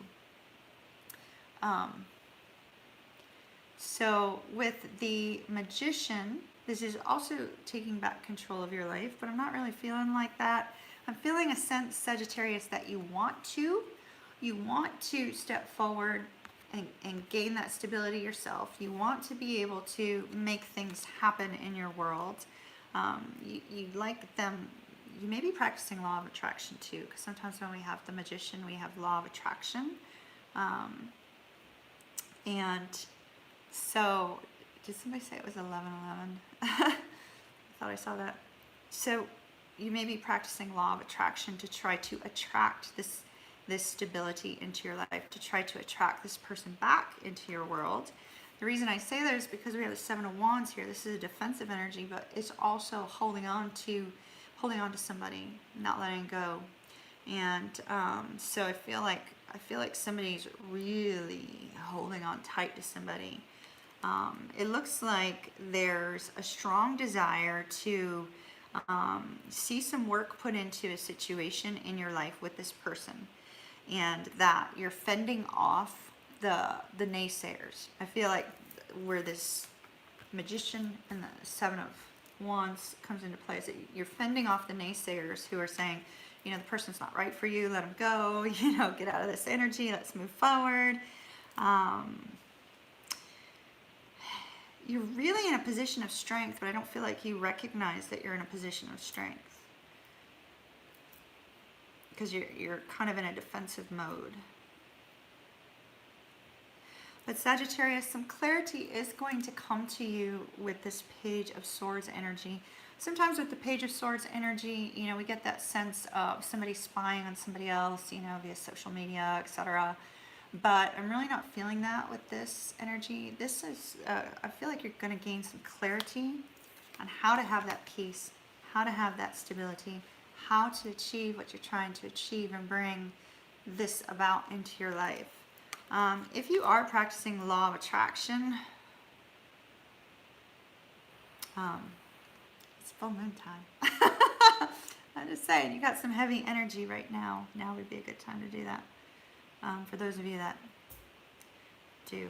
Speaker 1: So with the Magician, this is also taking back control of your life, but I'm not really feeling like that. I'm feeling a sense, Sagittarius, that you want to step forward and gain that stability yourself. You want to be able to make things happen in your world. You like them. You may be practicing law of attraction too, because sometimes when we have the Magician, we have law of attraction. And so, did somebody say it was 11:11? I thought I saw that. So you may be practicing law of attraction to try to attract this stability into your life, to try to attract this person back into your world. The reason I say that is because we have the Seven of Wands here. This is a defensive energy, but it's also holding on to somebody, not letting go. And so I feel like somebody's really holding on tight to somebody. It looks like there's a strong desire to see some work put into a situation in your life with this person, and that you're fending off the naysayers. I feel like where this Magician and the Seven of Wands comes into play is that you're fending off the naysayers who are saying, you know, the person's not right for you, let them go, you know, get out of this energy, let's move forward. You're really in a position of strength, but I don't feel like you recognize that you're in a position of strength. because you're kind of in a defensive mode. But Sagittarius, some clarity is going to come to you with this Page of Swords energy. Sometimes with the Page of Swords energy, you know, we get that sense of somebody spying on somebody else, you know, via social media, etc. But I'm really not feeling that with this energy. This is, I feel like you're going to gain some clarity on how to have that peace, how to have that stability, how to achieve what you're trying to achieve and bring this about into your life. If you are practicing law of attraction, it's full moon time. I'm just saying, you got some heavy energy right now. Now would be a good time to do that. For those of you that do.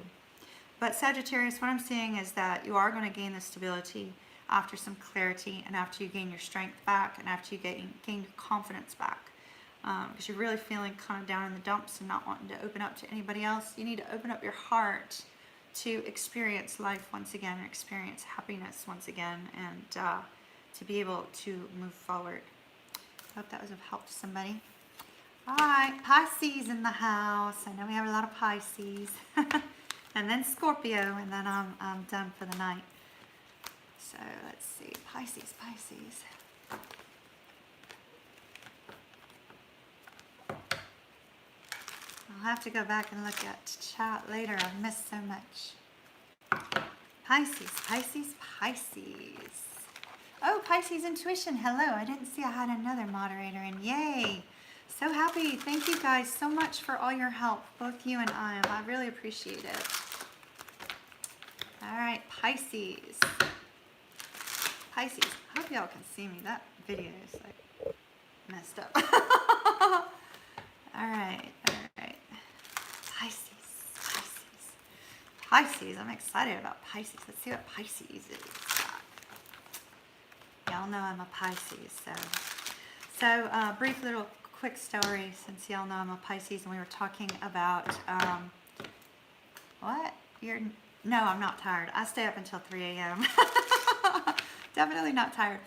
Speaker 1: But Sagittarius, what I'm seeing is that you are going to gain the stability after some clarity, and after you gain your strength back, and after you gain your confidence back. Because you're really feeling kind of down in the dumps and not wanting to open up to anybody else. You need to open up your heart to experience life once again, or experience happiness once again, and to be able to move forward. I hope that was of help to somebody. All right, Pisces in the house. I know we have a lot of Pisces. And then Scorpio, and then I'm done for the night. So let's see, Pisces. I'll have to go back and look at chat later. I've missed so much. Pisces. Oh, Pisces Intuition. Hello. I didn't see I had another moderator, and yay. So happy. Thank you guys so much for all your help, both you and I really appreciate it. All right, Pisces. I hope y'all can see me. That video is like messed up. All right. Pisces. I'm excited about Pisces. Let's see what Pisces is. Y'all know I'm a Pisces, so brief little quick story, since y'all know I'm a Pisces, and we were talking about what? No, I'm not tired. I stay up until 3 a.m. Definitely not tired.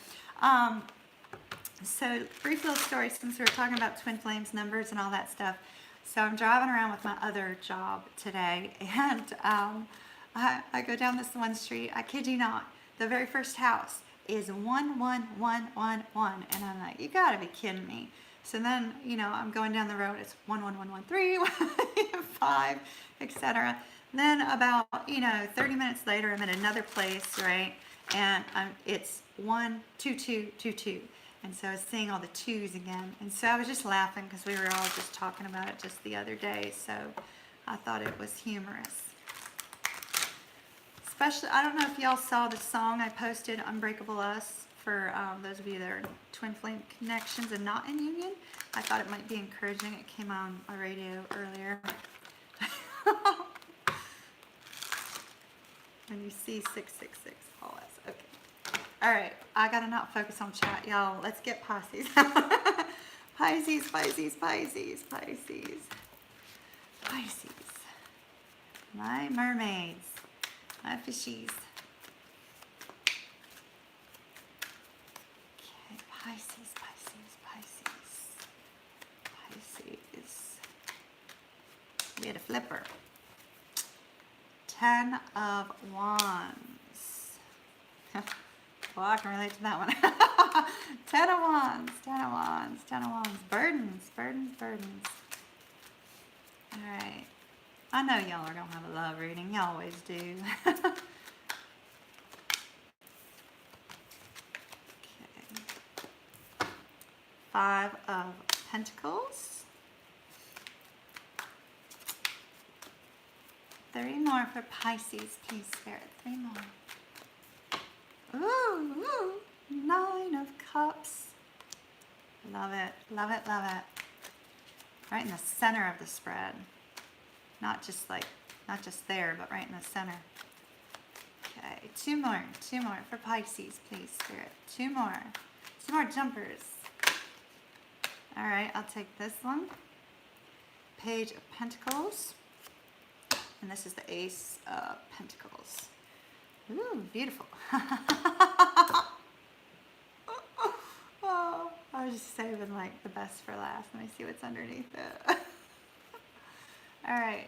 Speaker 1: So brief little story, since we were talking about twin flames, numbers, and all that stuff. So I'm driving around with my other job today, and I go down this one street. I kid you not, the very first house is 11111, and I'm like, you gotta be kidding me. So then, you know, I'm going down the road. It's 11113, 5, etc. Then about, you know, 30 minutes later, I'm at another place, right? And it's 12222. And so I was seeing all the twos again. And so I was just laughing because we were all just talking about it just the other day. So I thought it was humorous. Especially, I don't know if y'all saw the song I posted, Unbreakable Us, for those of you that are in twin flame connections and not in union. I thought it might be encouraging. It came on a radio earlier. And you see 666. Oh, that's okay. All right, I gotta not focus on chat, y'all. Let's get Pisces. Pisces. My mermaids, my fishies. Okay, Pisces. We had a flipper. 10 of Wands. Well, I can relate to that one. 10 of Wands. Burdens. All right. I know y'all are going to have a love reading. Y'all always do. Okay. 5 of Pentacles. 3 more for Pisces, please, Spirit. 3 more. Ooh, 9 of Cups. Love it. Right in the center of the spread. Not just there, but right in the center. Okay, 2 more for Pisces, please, Spirit. 2 more jumpers. All right, I'll take this one. Page of Pentacles. And this is the Ace of Pentacles. Ooh, beautiful. Oh, I was just saving like the best for last. Let me see what's underneath it. All right.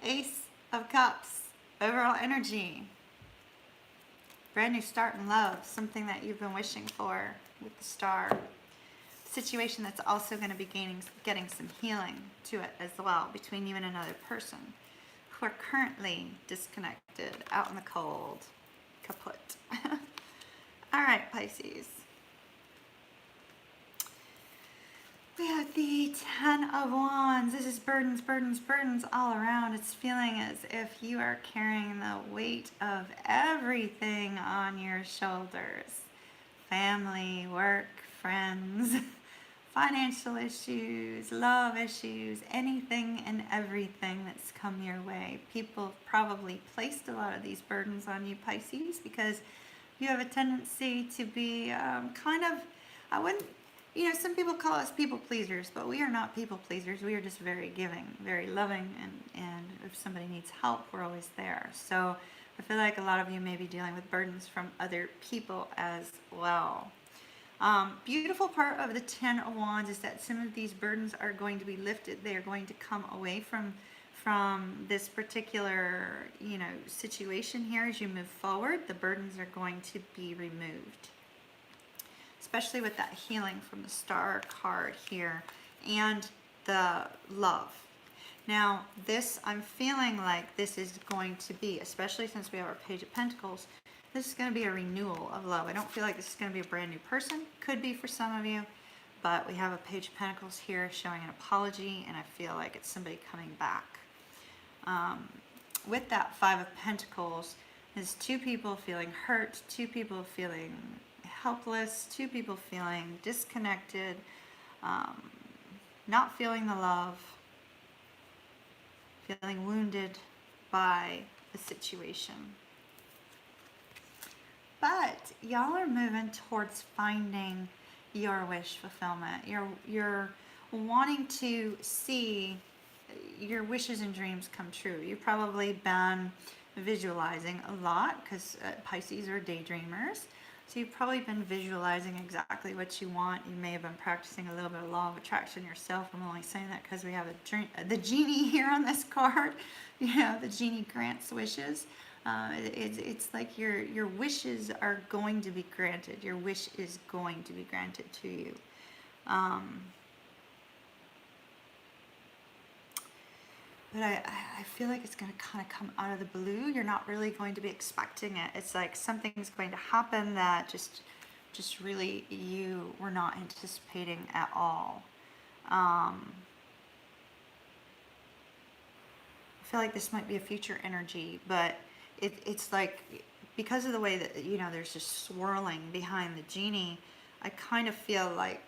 Speaker 1: Ace of Cups. Overall energy. Brand new start in love. Something that you've been wishing for with the star. Situation that's also going to be getting some healing to it as well between you and another person who are currently disconnected, out in the cold, kaput. All right, Pisces. We have the Ten of Wands. This is burdens, burdens, burdens all around. It's feeling as if you are carrying the weight of everything on your shoulders. Family, work, friends, financial issues, love issues, anything and everything that's come your way. People probably placed a lot of these burdens on you, Pisces, because you have a tendency to be I wouldn't, some people call us people pleasers, but we are not people pleasers. We are just very giving, very loving, and if somebody needs help, we're always there. So I feel like a lot of you may be dealing with burdens from other people as well. Beautiful part of the Ten of Wands is that some of these burdens are going to be lifted. They are going to come away from this particular, situation here. As you move forward, the burdens are going to be removed, especially with that healing from the Star card here and the love. Now, this, I'm feeling like this is going to be, especially since we have our Page of Pentacles, this is going to be a renewal of love. I don't feel like this is going to be a brand new person. Could be for some of you, but we have a Page of Pentacles here showing an apology, and I feel like it's somebody coming back. With that Five of Pentacles, there's two people feeling hurt, two people feeling helpless, two people feeling disconnected, not feeling the love, feeling wounded by the situation. But y'all are moving towards finding your wish fulfillment. You're wanting to see your wishes and dreams come true. You've probably been visualizing a lot because Pisces are daydreamers. So you've probably been visualizing exactly what you want. You may have been practicing a little bit of law of attraction yourself. I'm only saying that because we have the genie here on this card. The genie grants wishes. It's like your wishes are going to be granted. Your wish is going to be granted to you. But I feel like it's going to kind of come out of the blue. You're not really going to be expecting it. It's like something's going to happen that just really you were not anticipating at all. I feel like this might be a future energy, but it's like, because of the way that, there's just swirling behind the genie, I kind of feel like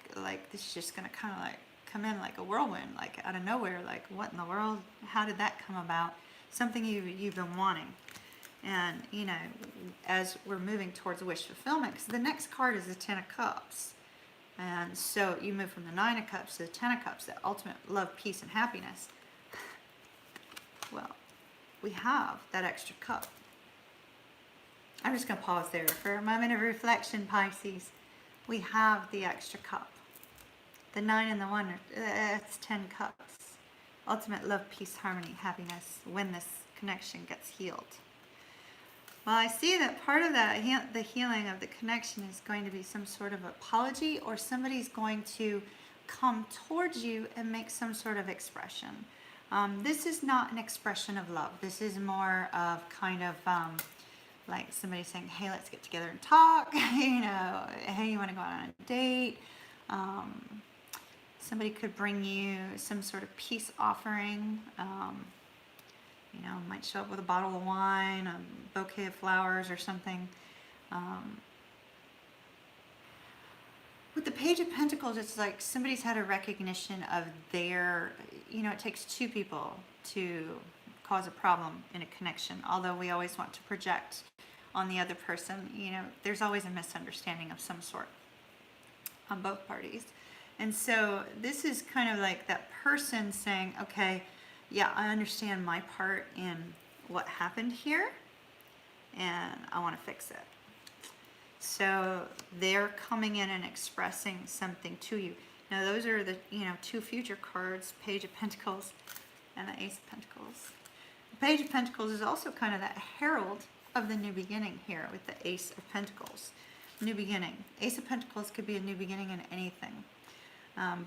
Speaker 1: this is just going to kind of like come in like a whirlwind, like out of nowhere, like what in the world, how did that come about? Something you've been wanting. And as we're moving towards wish fulfillment, because the next card is the Ten of Cups, and so you move from the Nine of Cups to the Ten of Cups, the ultimate love, peace, and happiness. Well, we have that extra cup. I'm just going to pause there for a moment of reflection, Pisces. We have the extra cup. The 9 and the 1, that's 10 cups. Ultimate love, peace, harmony, happiness, when this connection gets healed. Well, I see that part of that, the healing of the connection, is going to be some sort of apology, or somebody's going to come towards you and make some sort of expression. This is not an expression of love. This is more of kind of like somebody saying, hey, let's get together and talk. Hey, you want to go out on a date? Somebody could bring you some sort of peace offering. Might show up with a bottle of wine, a bouquet of flowers or something. With the Page of Pentacles, it's like somebody's had a recognition of their, it takes two people to cause a problem in a connection. Although we always want to project on the other person, there's always a misunderstanding of some sort on both parties. And so this is kind of like that person saying, okay, yeah, I understand my part in what happened here, and I want to fix it. So they're coming in and expressing something to you. Now those are the, you know, two future cards, Page of Pentacles and the Ace of Pentacles. The Page of Pentacles is also kind of that herald of the new beginning here with the Ace of Pentacles. New beginning. Ace of Pentacles could be a new beginning in anything.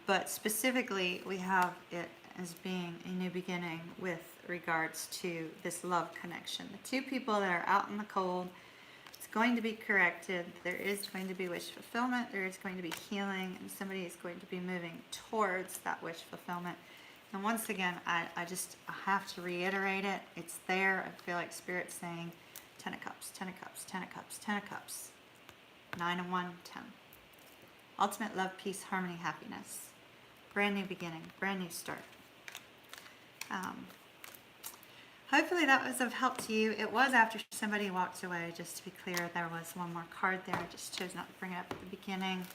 Speaker 1: But specifically, we have it as being a new beginning with regards to this love connection. The two people that are out in the cold, it's going to be corrected. There is going to be wish fulfillment. There is going to be healing, and somebody is going to be moving towards that wish fulfillment. And once again, I have to reiterate it. It's there. I feel like Spirit's saying 10 of Cups, 10 of Cups, 10 of Cups, 10 of Cups. 9 and 1, 10. Ultimate love, peace, harmony, happiness. Brand new beginning, brand new start. Hopefully that was of help to you. It was after somebody walked away, just to be clear. There was one more card there. I just chose not to bring it up at the beginning.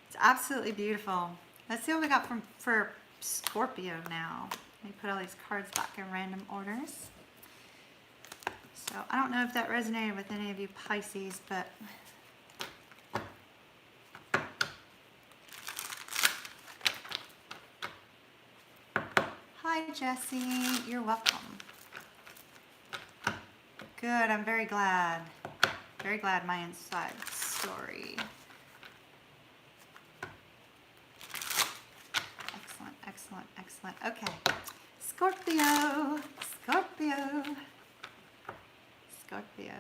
Speaker 1: It's absolutely beautiful. Let's see what we got for Scorpio now. Let me put all these cards back in random orders. So I don't know if that resonated with any of you Pisces, but hi, Jessie. You're welcome. Good. I'm very glad. Very glad my inside story. Excellent, excellent, excellent. Okay. Scorpio. Scorpio. Scorpio.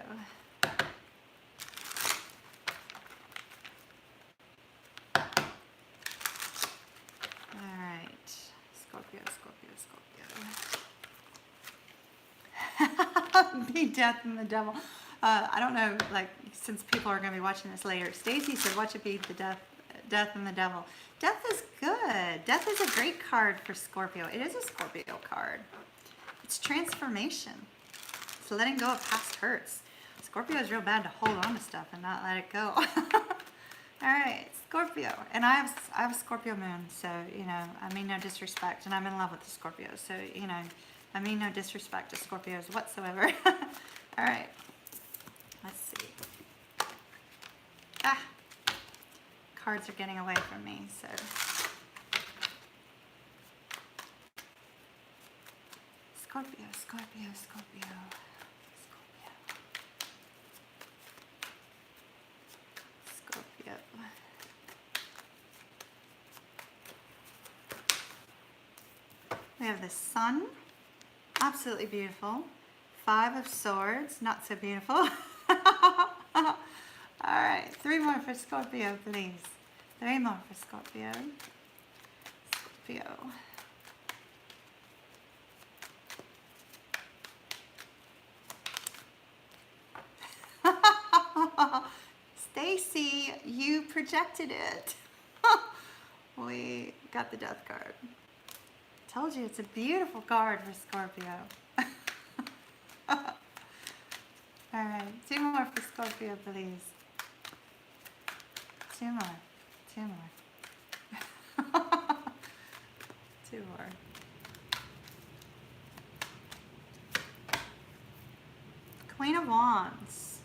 Speaker 1: All right. Scorpio, Scorpio, Scorpio. Be death and the devil. I don't know, like, since people are going to be watching this later. Stacy said, watch it be the death and the devil. Death is good. Death is a great card for Scorpio. It is a Scorpio card. It's transformation. It's letting go of past hurts. Scorpio is real bad to hold on to stuff and not let it go. All right, Scorpio. And I have a Scorpio moon, so, you know, I mean no disrespect. And I'm in love with the Scorpio, so, you know, I mean no disrespect to Scorpios whatsoever. All right. Let's see. Ah. Cards are getting away from me, so. Scorpio, Scorpio, Scorpio. Scorpio. We have the Sun. Absolutely beautiful. 5 of Swords. Not so beautiful. All right. 3 more for Scorpio, please. 3 more for Scorpio. Scorpio. Stacy, you projected it. We got the Death card. Told you it's a beautiful card for Scorpio. All right, 2 more for Scorpio, please. 2 more. 2 more. 2 more. Queen of Wands.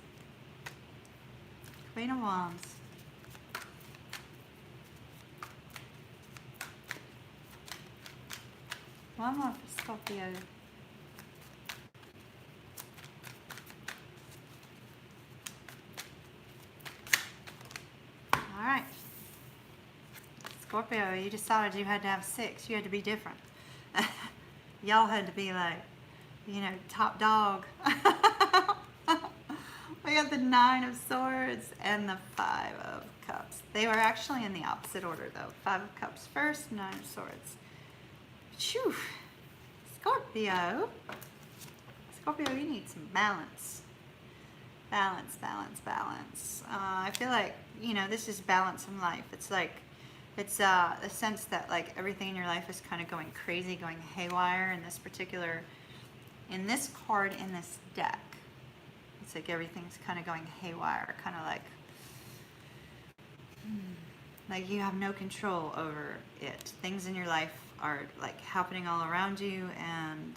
Speaker 1: Queen of Wands. One more for Scorpio. All right. Scorpio, you decided you had to have 6. You had to be different. Y'all had to be like, you know, top dog. We got the 9 of Swords and the 5 of Cups. They were actually in the opposite order, though. 5 of Cups first, 9 of Swords. Phew. Scorpio. Scorpio, you need some balance. Balance, balance, balance. I feel like, you know, this is balance in life. It's like, it's a sense that, like, everything in your life is kind of going crazy, going haywire in this particular, in this card, in this deck. It's like everything's kind of going haywire, kind of like you have no control over it. Things in your life are like happening all around you, and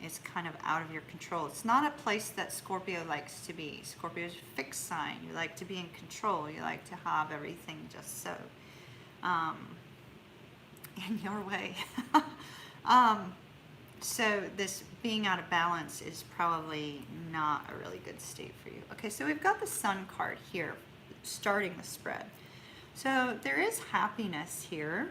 Speaker 1: is kind of out of your control. It's not a place that Scorpio likes to be. Scorpio is a fixed sign. You like to be in control. You like to have everything just so in your way. So this being out of balance is probably not a really good state for you. Okay, so we've got the Sun card here starting the spread. So there is happiness here.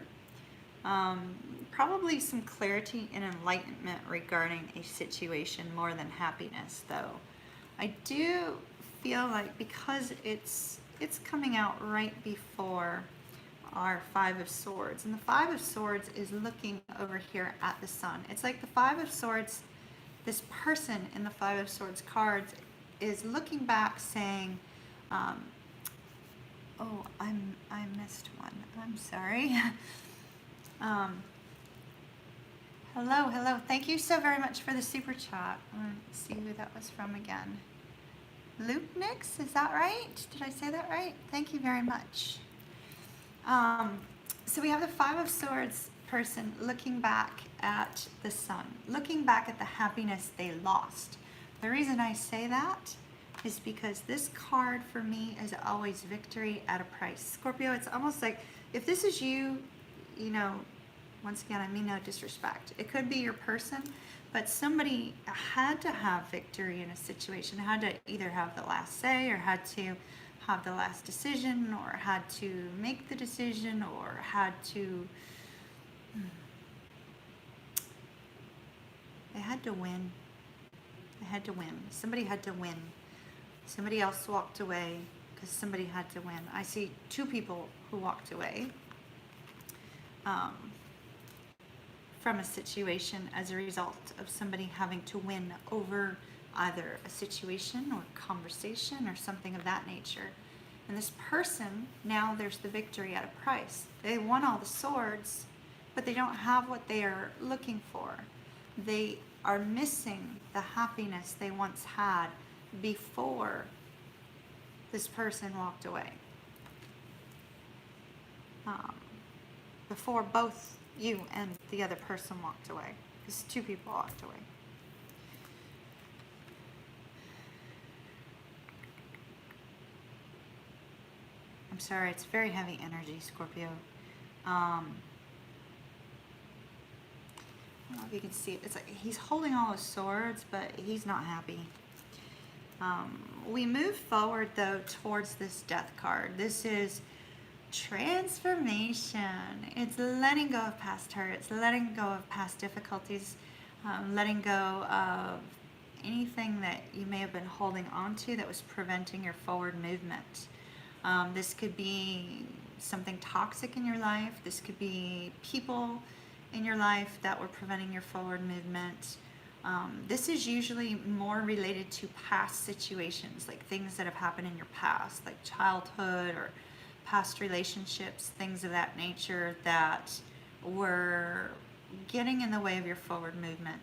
Speaker 1: Probably some clarity and enlightenment regarding a situation more than happiness, though. I do feel like because it's coming out right before our Five of Swords, and the Five of Swords is looking over here at the Sun. It's like the Five of Swords, this person in the Five of Swords cards is looking back saying, oh, I missed one. I'm sorry. Hello. Thank you so very much for the super chat. Let's see who that was from again. Luke Nix, is that right? Did I say that right? Thank you very much. So we have the Five of Swords person looking back at the Sun, looking back at the happiness they lost. The reason I say that is because this card for me is always victory at a price. Scorpio, it's almost like if this is you, you know, once again, I mean no disrespect. It could be your person, but somebody had to have victory in a situation, had to either have the last say or had to have the last decision or had to make the decision or had to, they had to win. They had to win. Somebody had to win. Somebody else walked away because somebody had to win. I see two people who walked away from a situation as a result of somebody having to win over either a situation or conversation or something of that nature. And this person, now there's the victory at a price. They won all the swords, but they don't have what they are looking for. They are missing the happiness they once had before this person walked away. Before both you and the other person walked away. Because two people walked away. I'm sorry, it's very heavy energy, Scorpio. I don't know if you can see it. It's like he's holding all his swords, but he's not happy. We move forward, though, towards this Death card. This is transformation. It's letting go of past hurts, letting go of past difficulties, letting go of anything that you may have been holding on to that was preventing your forward movement. This could be something toxic in your life. This could be people in your life that were preventing your forward movement. This is usually more related to past situations, like things that have happened in your past, like childhood or past relationships, things of that nature that were getting in the way of your forward movement.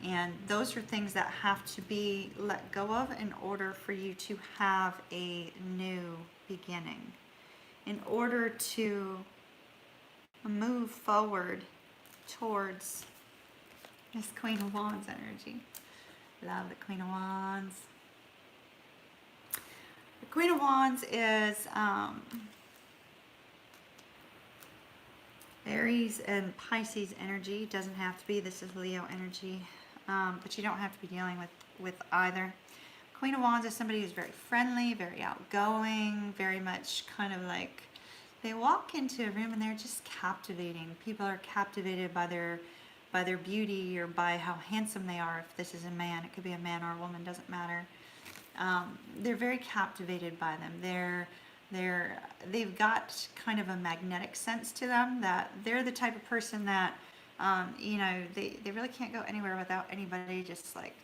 Speaker 1: And those are things that have to be let go of in order for you to have a new beginning. In order to move forward towards this Queen of Wands energy. Love the Queen of Wands. The Queen of Wands is Aries and Pisces energy. Doesn't have to be. This is Leo energy. But you don't have to be dealing with either. Queen of Wands is somebody who's very friendly, very outgoing, very much kind of like they walk into a room and they're just captivating. People are captivated by their beauty or by how handsome they are. If this is a man, it could be a man or a woman, doesn't matter. They're very captivated by them. They've got kind of a magnetic sense to them, that they're the type of person that you know, they really can't go anywhere without anybody just like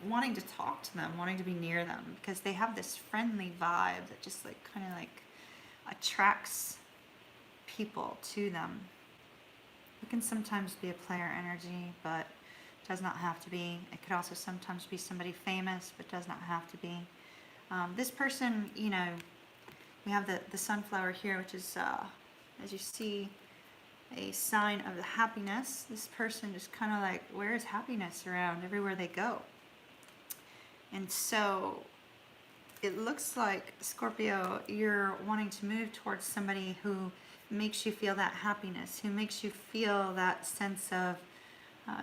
Speaker 1: wanting to talk to them, wanting to be near them, because they have this friendly vibe that just like kind of like attracts people to them. It can sometimes be a player energy, but does not have to be. It could also sometimes be somebody famous, but does not have to be. This person, you know, we have the sunflower here, which is, as you see, a sign of the happiness. This person is kind of like, where is happiness around everywhere they go? And so it looks like, Scorpio, you're wanting to move towards somebody who makes you feel that happiness, who makes you feel that sense of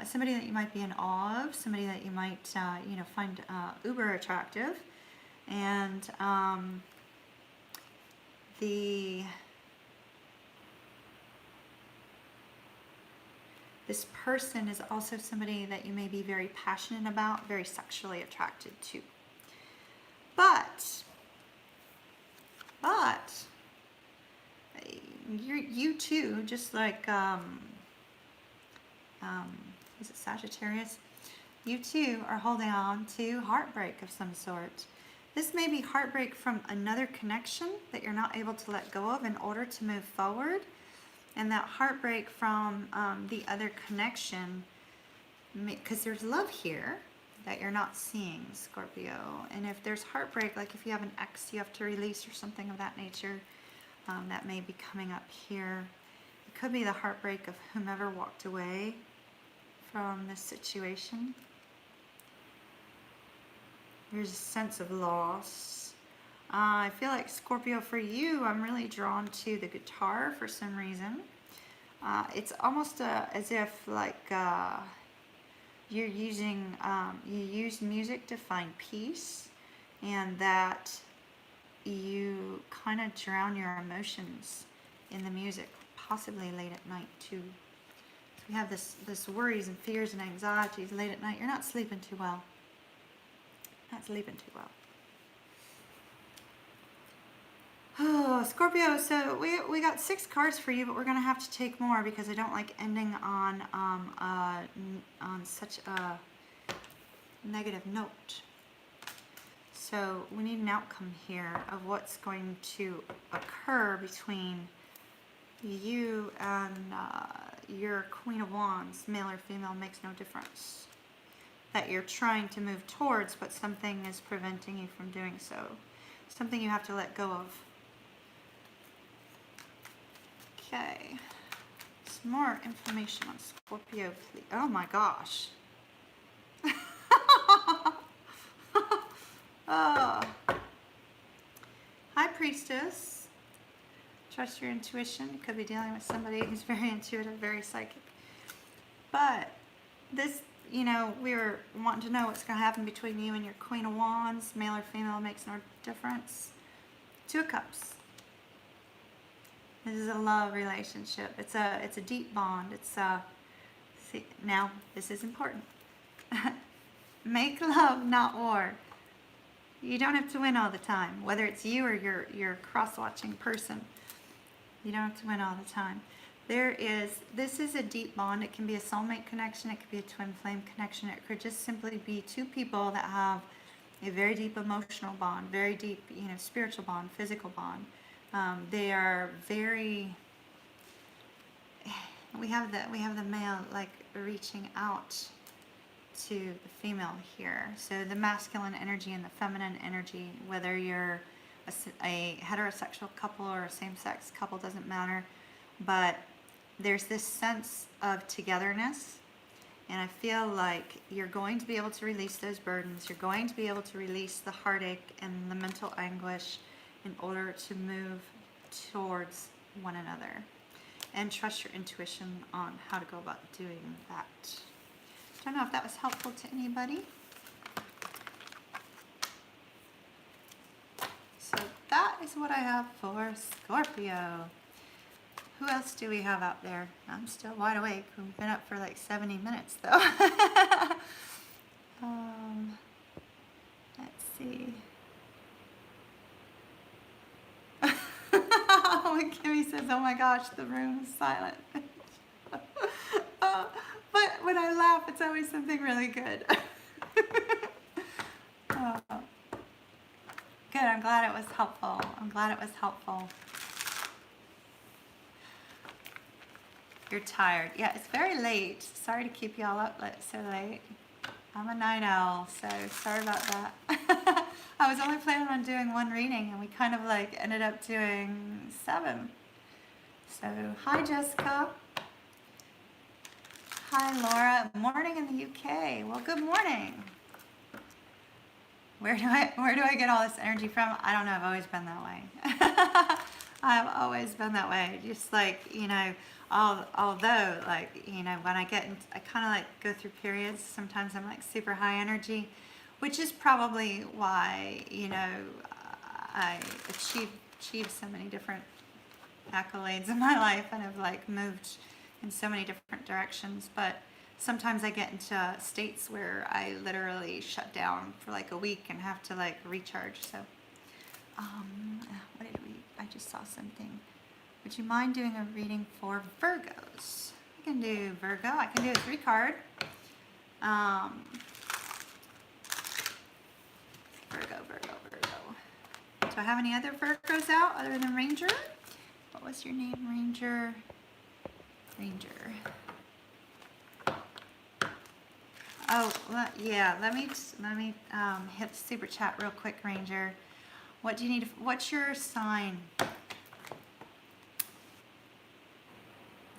Speaker 1: somebody that you might be in awe of, somebody that you might, find uber attractive. And this person is also somebody that you may be very passionate about, very sexually attracted to. But you too, just like, is it Sagittarius? You too are holding on to heartbreak of some sort. This may be heartbreak from another connection that you're not able to let go of in order to move forward. And that heartbreak from the other connection, because there's love here that you're not seeing, Scorpio. And if there's heartbreak, like if you have an ex you have to release or something of that nature, that may be coming up here. It could be the heartbreak of whomever walked away from this situation. There's a sense of loss. I feel like, Scorpio, for you, I'm really drawn to the guitar for some reason. It's almost as if like you're using, you use music to find peace, and that you kind of drown your emotions in the music, possibly late at night too. So we have this worries and fears and anxieties late at night. You're not sleeping too well. Not sleeping too well. Oh, Scorpio, so we got 6 cards for you, but we're going to have to take more because I don't like ending on such a negative note. So we need an outcome here of what's going to occur between you and your Queen of Wands, male or female, makes no difference. That you're trying to move towards, but something is preventing you from doing so. Something you have to let go of. Okay, some more information on Scorpio, please. Oh my gosh. Oh. High Priestess. Trust your intuition. You could be dealing with somebody who's very intuitive, very psychic. But this, we were wanting to know what's going to happen between you and your Queen of Wands. Male or female makes no difference. 2 of Cups. This is a love relationship. It's a deep bond. See, now this is important. Make love, not war. You don't have to win all the time, whether it's you or your cross-watching person. You don't have to win all the time. This is a deep bond. It can be a soulmate connection. It could be a twin flame connection. It could just simply be 2 people that have a very deep emotional bond, very deep, spiritual bond, physical bond. They are very. We have the male like reaching out to the female here. So the masculine energy and the feminine energy, whether you're a heterosexual couple or a same-sex couple, doesn't matter. But there's this sense of togetherness, and I feel like you're going to be able to release those burdens. You're going to be able to release the heartache and the mental anguish in order to move towards one another. And trust your intuition on how to go about doing that. I don't know if that was helpful to anybody. So that is what I have for Scorpio. Who else do we have out there? I'm still wide awake. We've been up for like 70 minutes though. Let's see. Kimmy says, oh my gosh, the room is silent. But when I laugh, it's always something really good. Oh. Good, I'm glad it was helpful. I'm glad it was helpful. You're tired. Yeah, it's very late. Sorry to keep y'all up so late. I'm a night owl, so sorry about that. I was only planning on doing 1 reading, and we kind of like ended up doing 7. So, hi Jessica. Hi, Laura. Morning in the UK. Well, good morning. Where do I get all this energy from? I don't know. I've always been that way. I've always been that way. Just like, you know, although like, you know, when I kind of like go through periods, sometimes I'm like super high energy, which is probably why, you know, I achieved so many different accolades in my life and have like moved in so many different directions. But sometimes I get into states where I literally shut down for like a week and have to like recharge. So what did I just saw something. Would you mind doing a reading for Virgos? I can do Virgo. I can do a 3-card. Virgo. Do I have any other Virgos out other than Ranger? What was your name, Ranger? Oh, yeah. Let me hit the super chat real quick, Ranger. What do you need? What's your sign? The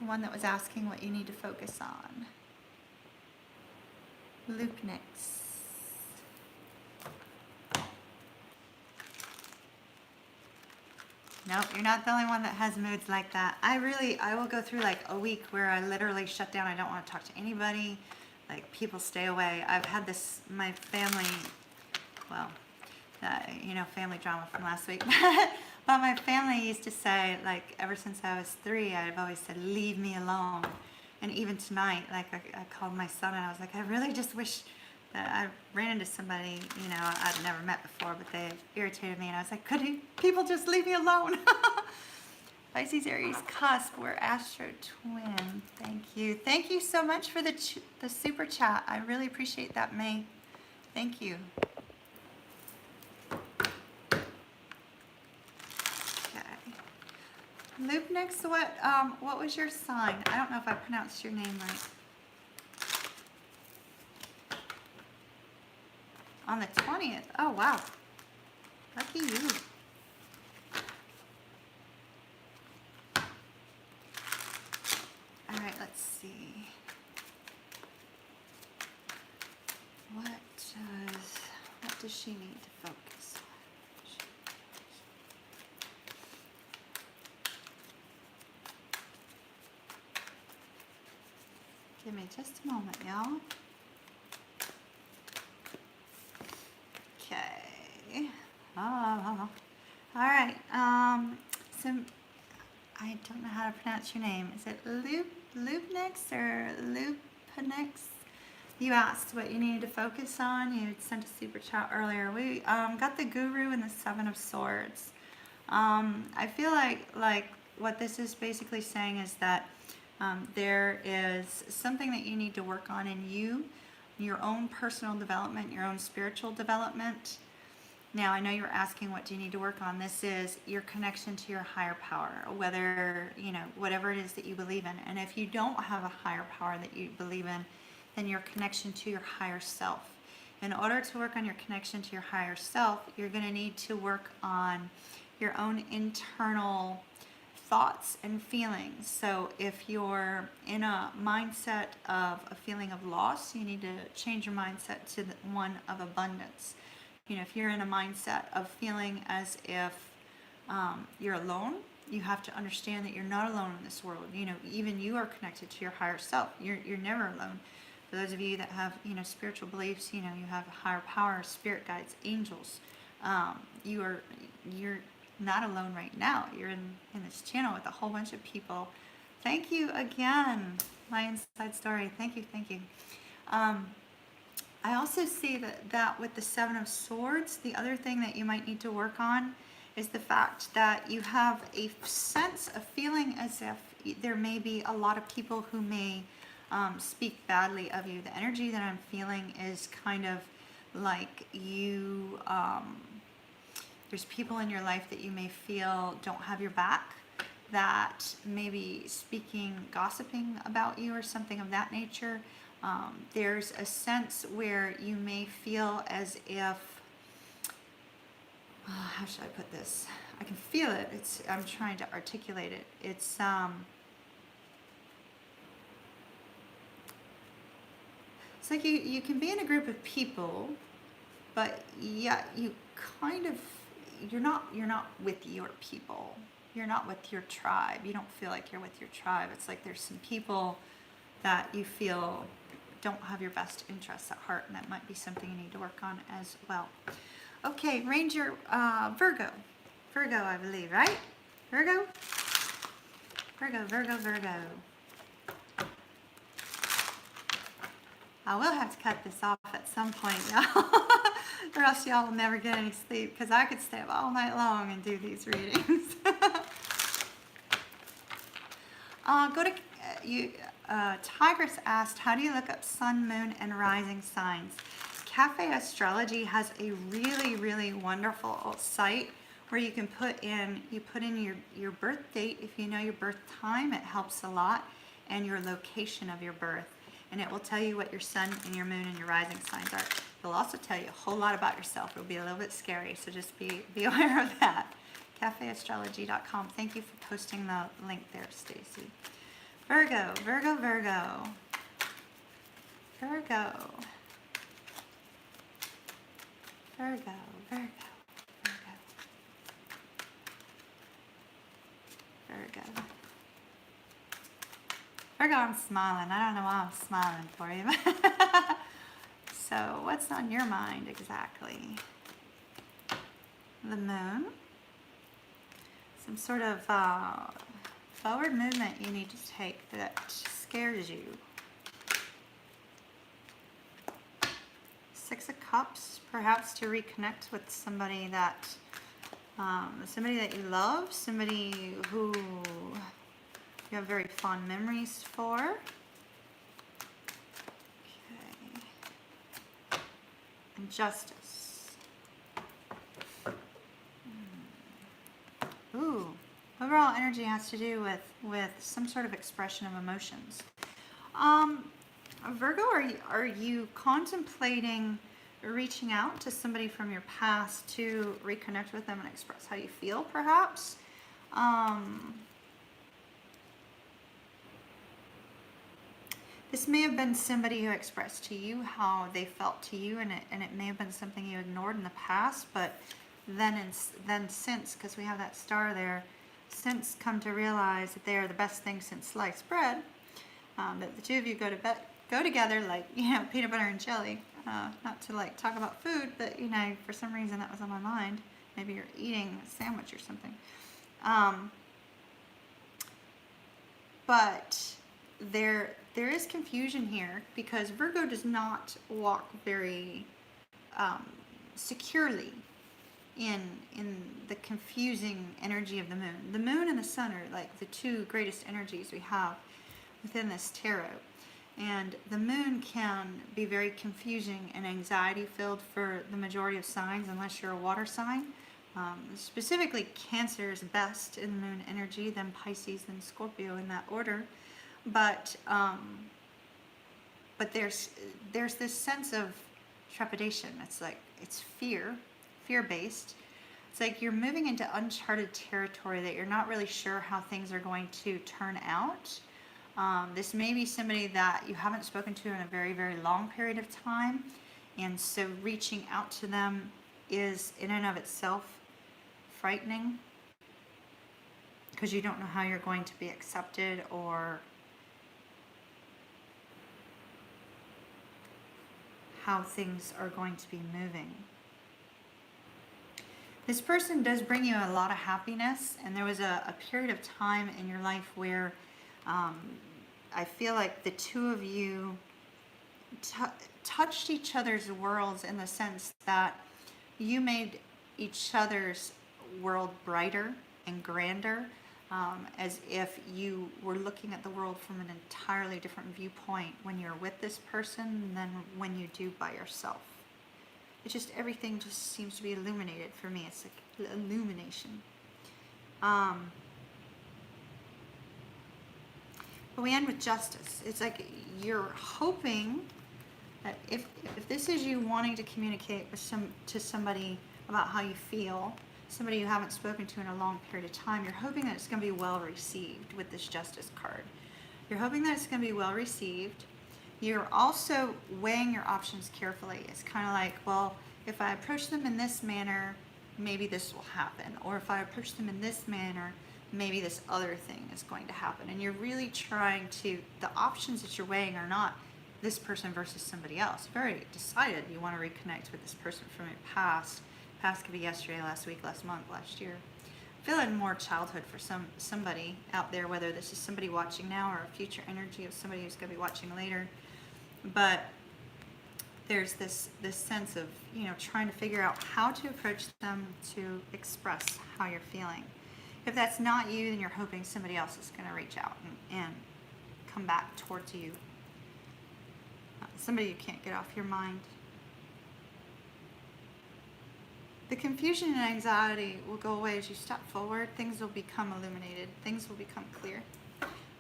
Speaker 1: one that was asking what you need to focus on. Lupnix. Nope, you're not the only one that has moods like that. I will go through like a week where I literally shut down. I don't want to talk to anybody. Like, people stay away. I've had this, my family, well, you know, family drama from last week. But my family used to say, like, ever since I was 3, I've always said, leave me alone. And even tonight, like, I called my son and I was like, I really just wish that I ran into somebody, you know, I'd never met before, but they irritated me. And I was like, people just leave me alone? Pisces, Aries, cusp, we're Astro Twin. Thank you. Thank you so much for the super chat. I really appreciate that, May. Thank you. Okay. Lupnix, what was your sign? I don't know if I pronounced your name right. On the 20th. Oh, wow. Lucky you. All right, let's see. What does she need to focus on? Give me just a moment, y'all. Okay. Oh. All right. So I don't know how to pronounce your name. Is it Lupnix or Lupinix? You asked what you needed to focus on. You sent a super chat earlier. We got the Guru and the 7 of Swords. I feel like what this is basically saying is that there is something that you need to work on in you, your own personal development, your own spiritual development. Now, I know you're asking, what do you need to work on? This is your connection to your higher power, whether, you know, whatever it is that you believe in. And if you don't have a higher power that you believe in, then your connection to your higher self. In order to work on your connection to your higher self, you're going to need to work on your own internal thoughts and feelings. So if you're in a mindset of a feeling of loss, you need to change your mindset to one of abundance. You know, if you're in a mindset of feeling as if you're alone, you have to understand that you're not alone in this world. You know, even you are connected to your higher self. You're never alone. For those of you that have, you know, spiritual beliefs, you know, you have higher power, spirit guides, angels. You're not alone right now. You're in this channel with a whole bunch of people. Thank you again, my inside story. Thank you. I also see that with the 7 of Swords, the other thing that you might need to work on is the fact that you have a sense of feeling as if there may be a lot of people who may speak badly of you. The energy that I'm feeling is kind of like you, there's people in your life that you may feel don't have your back, that may be speaking, gossiping about you or something of that nature. There's a sense where you may feel as if, how should I put this? I can feel it. I'm trying to articulate it. It's It's like you can be in a group of people, but yeah, you kind of, you're not with your people. You're not with your tribe. You don't feel like you're with your tribe. It's like there's some people that you feel don't have your best interests at heart, and that might be something you need to work on as well. Okay, Ranger, Virgo. Virgo, I believe, right? Virgo? Virgo, Virgo, Virgo. I will have to cut this off at some point, y'all, or else y'all will never get any sleep, because I could stay up all night long and do these readings. Go to you. Tigress asked, how do you look up sun, moon, and rising signs? Cafe Astrology has a really, really wonderful site where you can put in your birth date. If you know your birth time, it helps a lot, and your location of your birth. And it will tell you what your sun and your moon and your rising signs are. It'll also tell you a whole lot about yourself. It'll be a little bit scary, so just be aware of that. CafeAstrology.com. Thank you for posting the link there, Stacy. Virgo, Virgo, Virgo. Virgo. Virgo, Virgo, Virgo. Virgo. Virgo, I'm smiling. I don't know why I'm smiling for you. So, what's on your mind exactly? The moon. Some sort of forward movement you need to take that scares you. Six of Cups, perhaps to reconnect with somebody that you love, somebody who you have very fond memories for. Okay. And Justice. Ooh. Overall energy has to do with some sort of expression of emotions. Virgo, are you contemplating reaching out to somebody from your past to reconnect with them and express how you feel, perhaps? This may have been somebody who expressed to you how they felt to you, and it may have been something you ignored in the past, but then since, because we have that star there, since come to realize that they are the best thing since sliced bread. That the two of you go together like, you know, peanut butter and jelly. Not to like talk about food, but you know, for some reason that was on my mind. Maybe you're eating a sandwich or something. But there is confusion here because Virgo does not walk very securely in the confusing energy of the moon. The moon and the sun are like the two greatest energies we have within this tarot. And the moon can be very confusing and anxiety filled for the majority of signs, unless you're a water sign. Specifically, Cancer is best in moon energy, then Pisces, then Scorpio, in that order. But there's this sense of trepidation. It's like, it's fear-based. It's like you're moving into uncharted territory that you're not really sure how things are going to turn out. This may be somebody that you haven't spoken to in a very, very long period of time, and so reaching out to them is in and of itself frightening because you don't know how you're going to be accepted or how things are going to be moving. This person does bring you a lot of happiness, and there was a period of time in your life where I feel like the two of you touched each other's worlds in the sense that you made each other's world brighter and grander, as if you were looking at the world from an entirely different viewpoint when you're with this person than when you do by yourself. It's just, everything just seems to be illuminated for me. It's like illumination. But we end with Justice. It's like you're hoping that if this is you wanting to communicate with somebody about how you feel, somebody you haven't spoken to in a long period of time, you're hoping that it's going to be well received with this Justice card. You're hoping that it's going to be well received. You're also weighing your options carefully. It's kind of like, well, if I approach them in this manner, maybe this will happen. Or if I approach them in this manner, maybe this other thing is going to happen. And you're really trying to, the options that you're weighing are not this person versus somebody else. You've already decided you want to reconnect with this person from your past. Past could be yesterday, last week, last month, last year. Feeling more childhood for somebody out there, whether this is somebody watching now or a future energy of somebody who's going to be watching later. But there's this sense of, you know, trying to figure out how to approach them to express how you're feeling. If that's not you, then you're hoping somebody else is going to reach out and come back towards you. Somebody you can't get off your mind. The confusion and anxiety will go away as you step forward. Things will become illuminated. Things will become clear.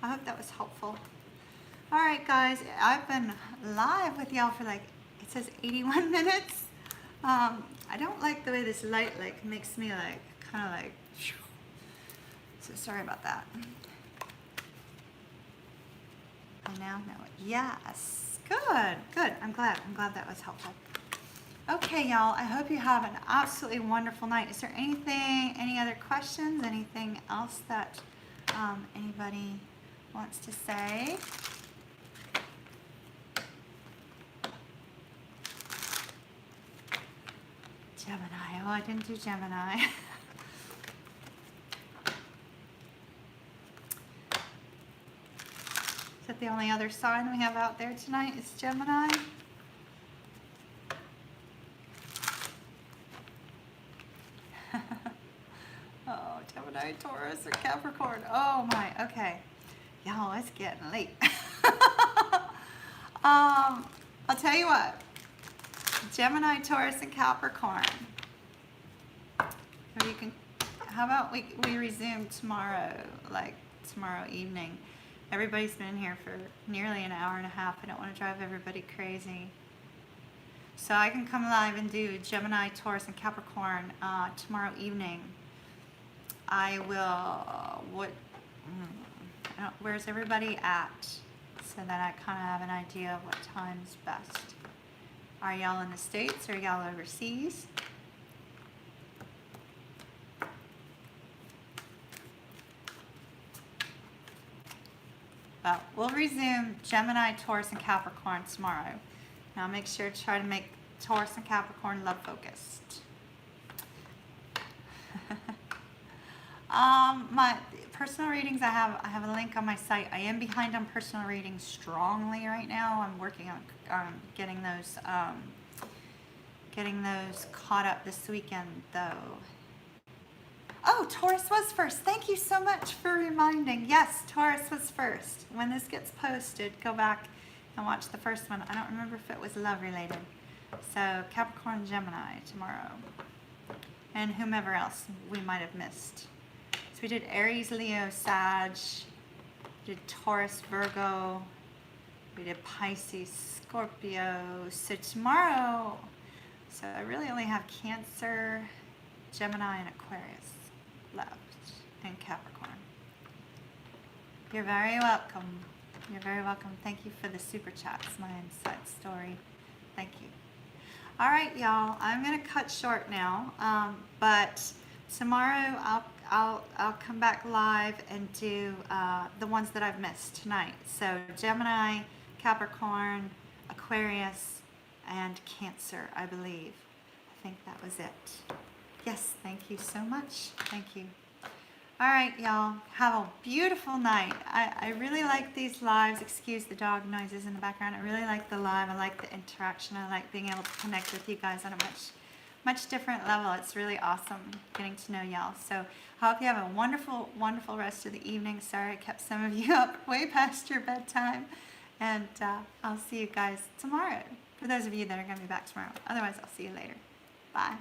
Speaker 1: I hope that was helpful. All right, guys, I've been live with y'all for like, it says 81 minutes. I don't like the way this light like makes me like, kind of like, so sorry about that. I now know it. Yes, good, good. I'm glad that was helpful. Okay, y'all, I hope you have an absolutely wonderful night. Is there anything, any other questions, anything else that anybody wants to say? Gemini. Oh, I didn't do Gemini. Is that the only other sign we have out there tonight? Is Gemini? Oh, Gemini, Taurus, or Capricorn. Oh my, okay. Y'all, it's getting late. I'll tell you what. Gemini, Taurus, and Capricorn. So you can, how about we resume tomorrow, like tomorrow evening. Everybody's been in here for nearly an hour and a half. I don't want to drive everybody crazy. So I can come live and do Gemini, Taurus, and Capricorn tomorrow evening. I will, where's everybody at? So that I kind of have an idea of what time's best. Are y'all in the States or y'all overseas? Well, we'll resume Gemini, Taurus, and Capricorn tomorrow. Now make sure to try to make Taurus and Capricorn love focused. My personal readings, I have a link on my site. I am behind on personal readings strongly right now. I'm working on getting those caught up this weekend though. Oh, Taurus was first. Thank you so much for reminding. Yes, Taurus was first. When this gets posted, go back and watch the first one. I don't remember if it was love related. So Capricorn, Gemini tomorrow. And whomever else we might have missed. So we did Aries, Leo, Sag. We did Taurus, Virgo. We did Pisces, Scorpio. So tomorrow, so I really only have Cancer, Gemini, and Aquarius left, and Capricorn. You're very welcome. You're very welcome. Thank you for the super chats, my inside story. Thank you. All right, y'all. I'm gonna cut short now, but tomorrow I'll come back live and do the ones that I've missed tonight. So Gemini, Capricorn, Aquarius, and Cancer, I believe. I think that was it. Yes, thank you so much. Thank you. All right, y'all. Have a beautiful night. I really like these lives. Excuse the dog noises in the background. I really like the live. I like the interaction. I like being able to connect with you guys on a much different level. It's really awesome getting to know y'all. So I hope you have a wonderful, wonderful rest of the evening. Sorry I kept some of you up way past your bedtime. And I'll see you guys tomorrow. For those of you that are going to be back tomorrow. Otherwise, I'll see you later. Bye.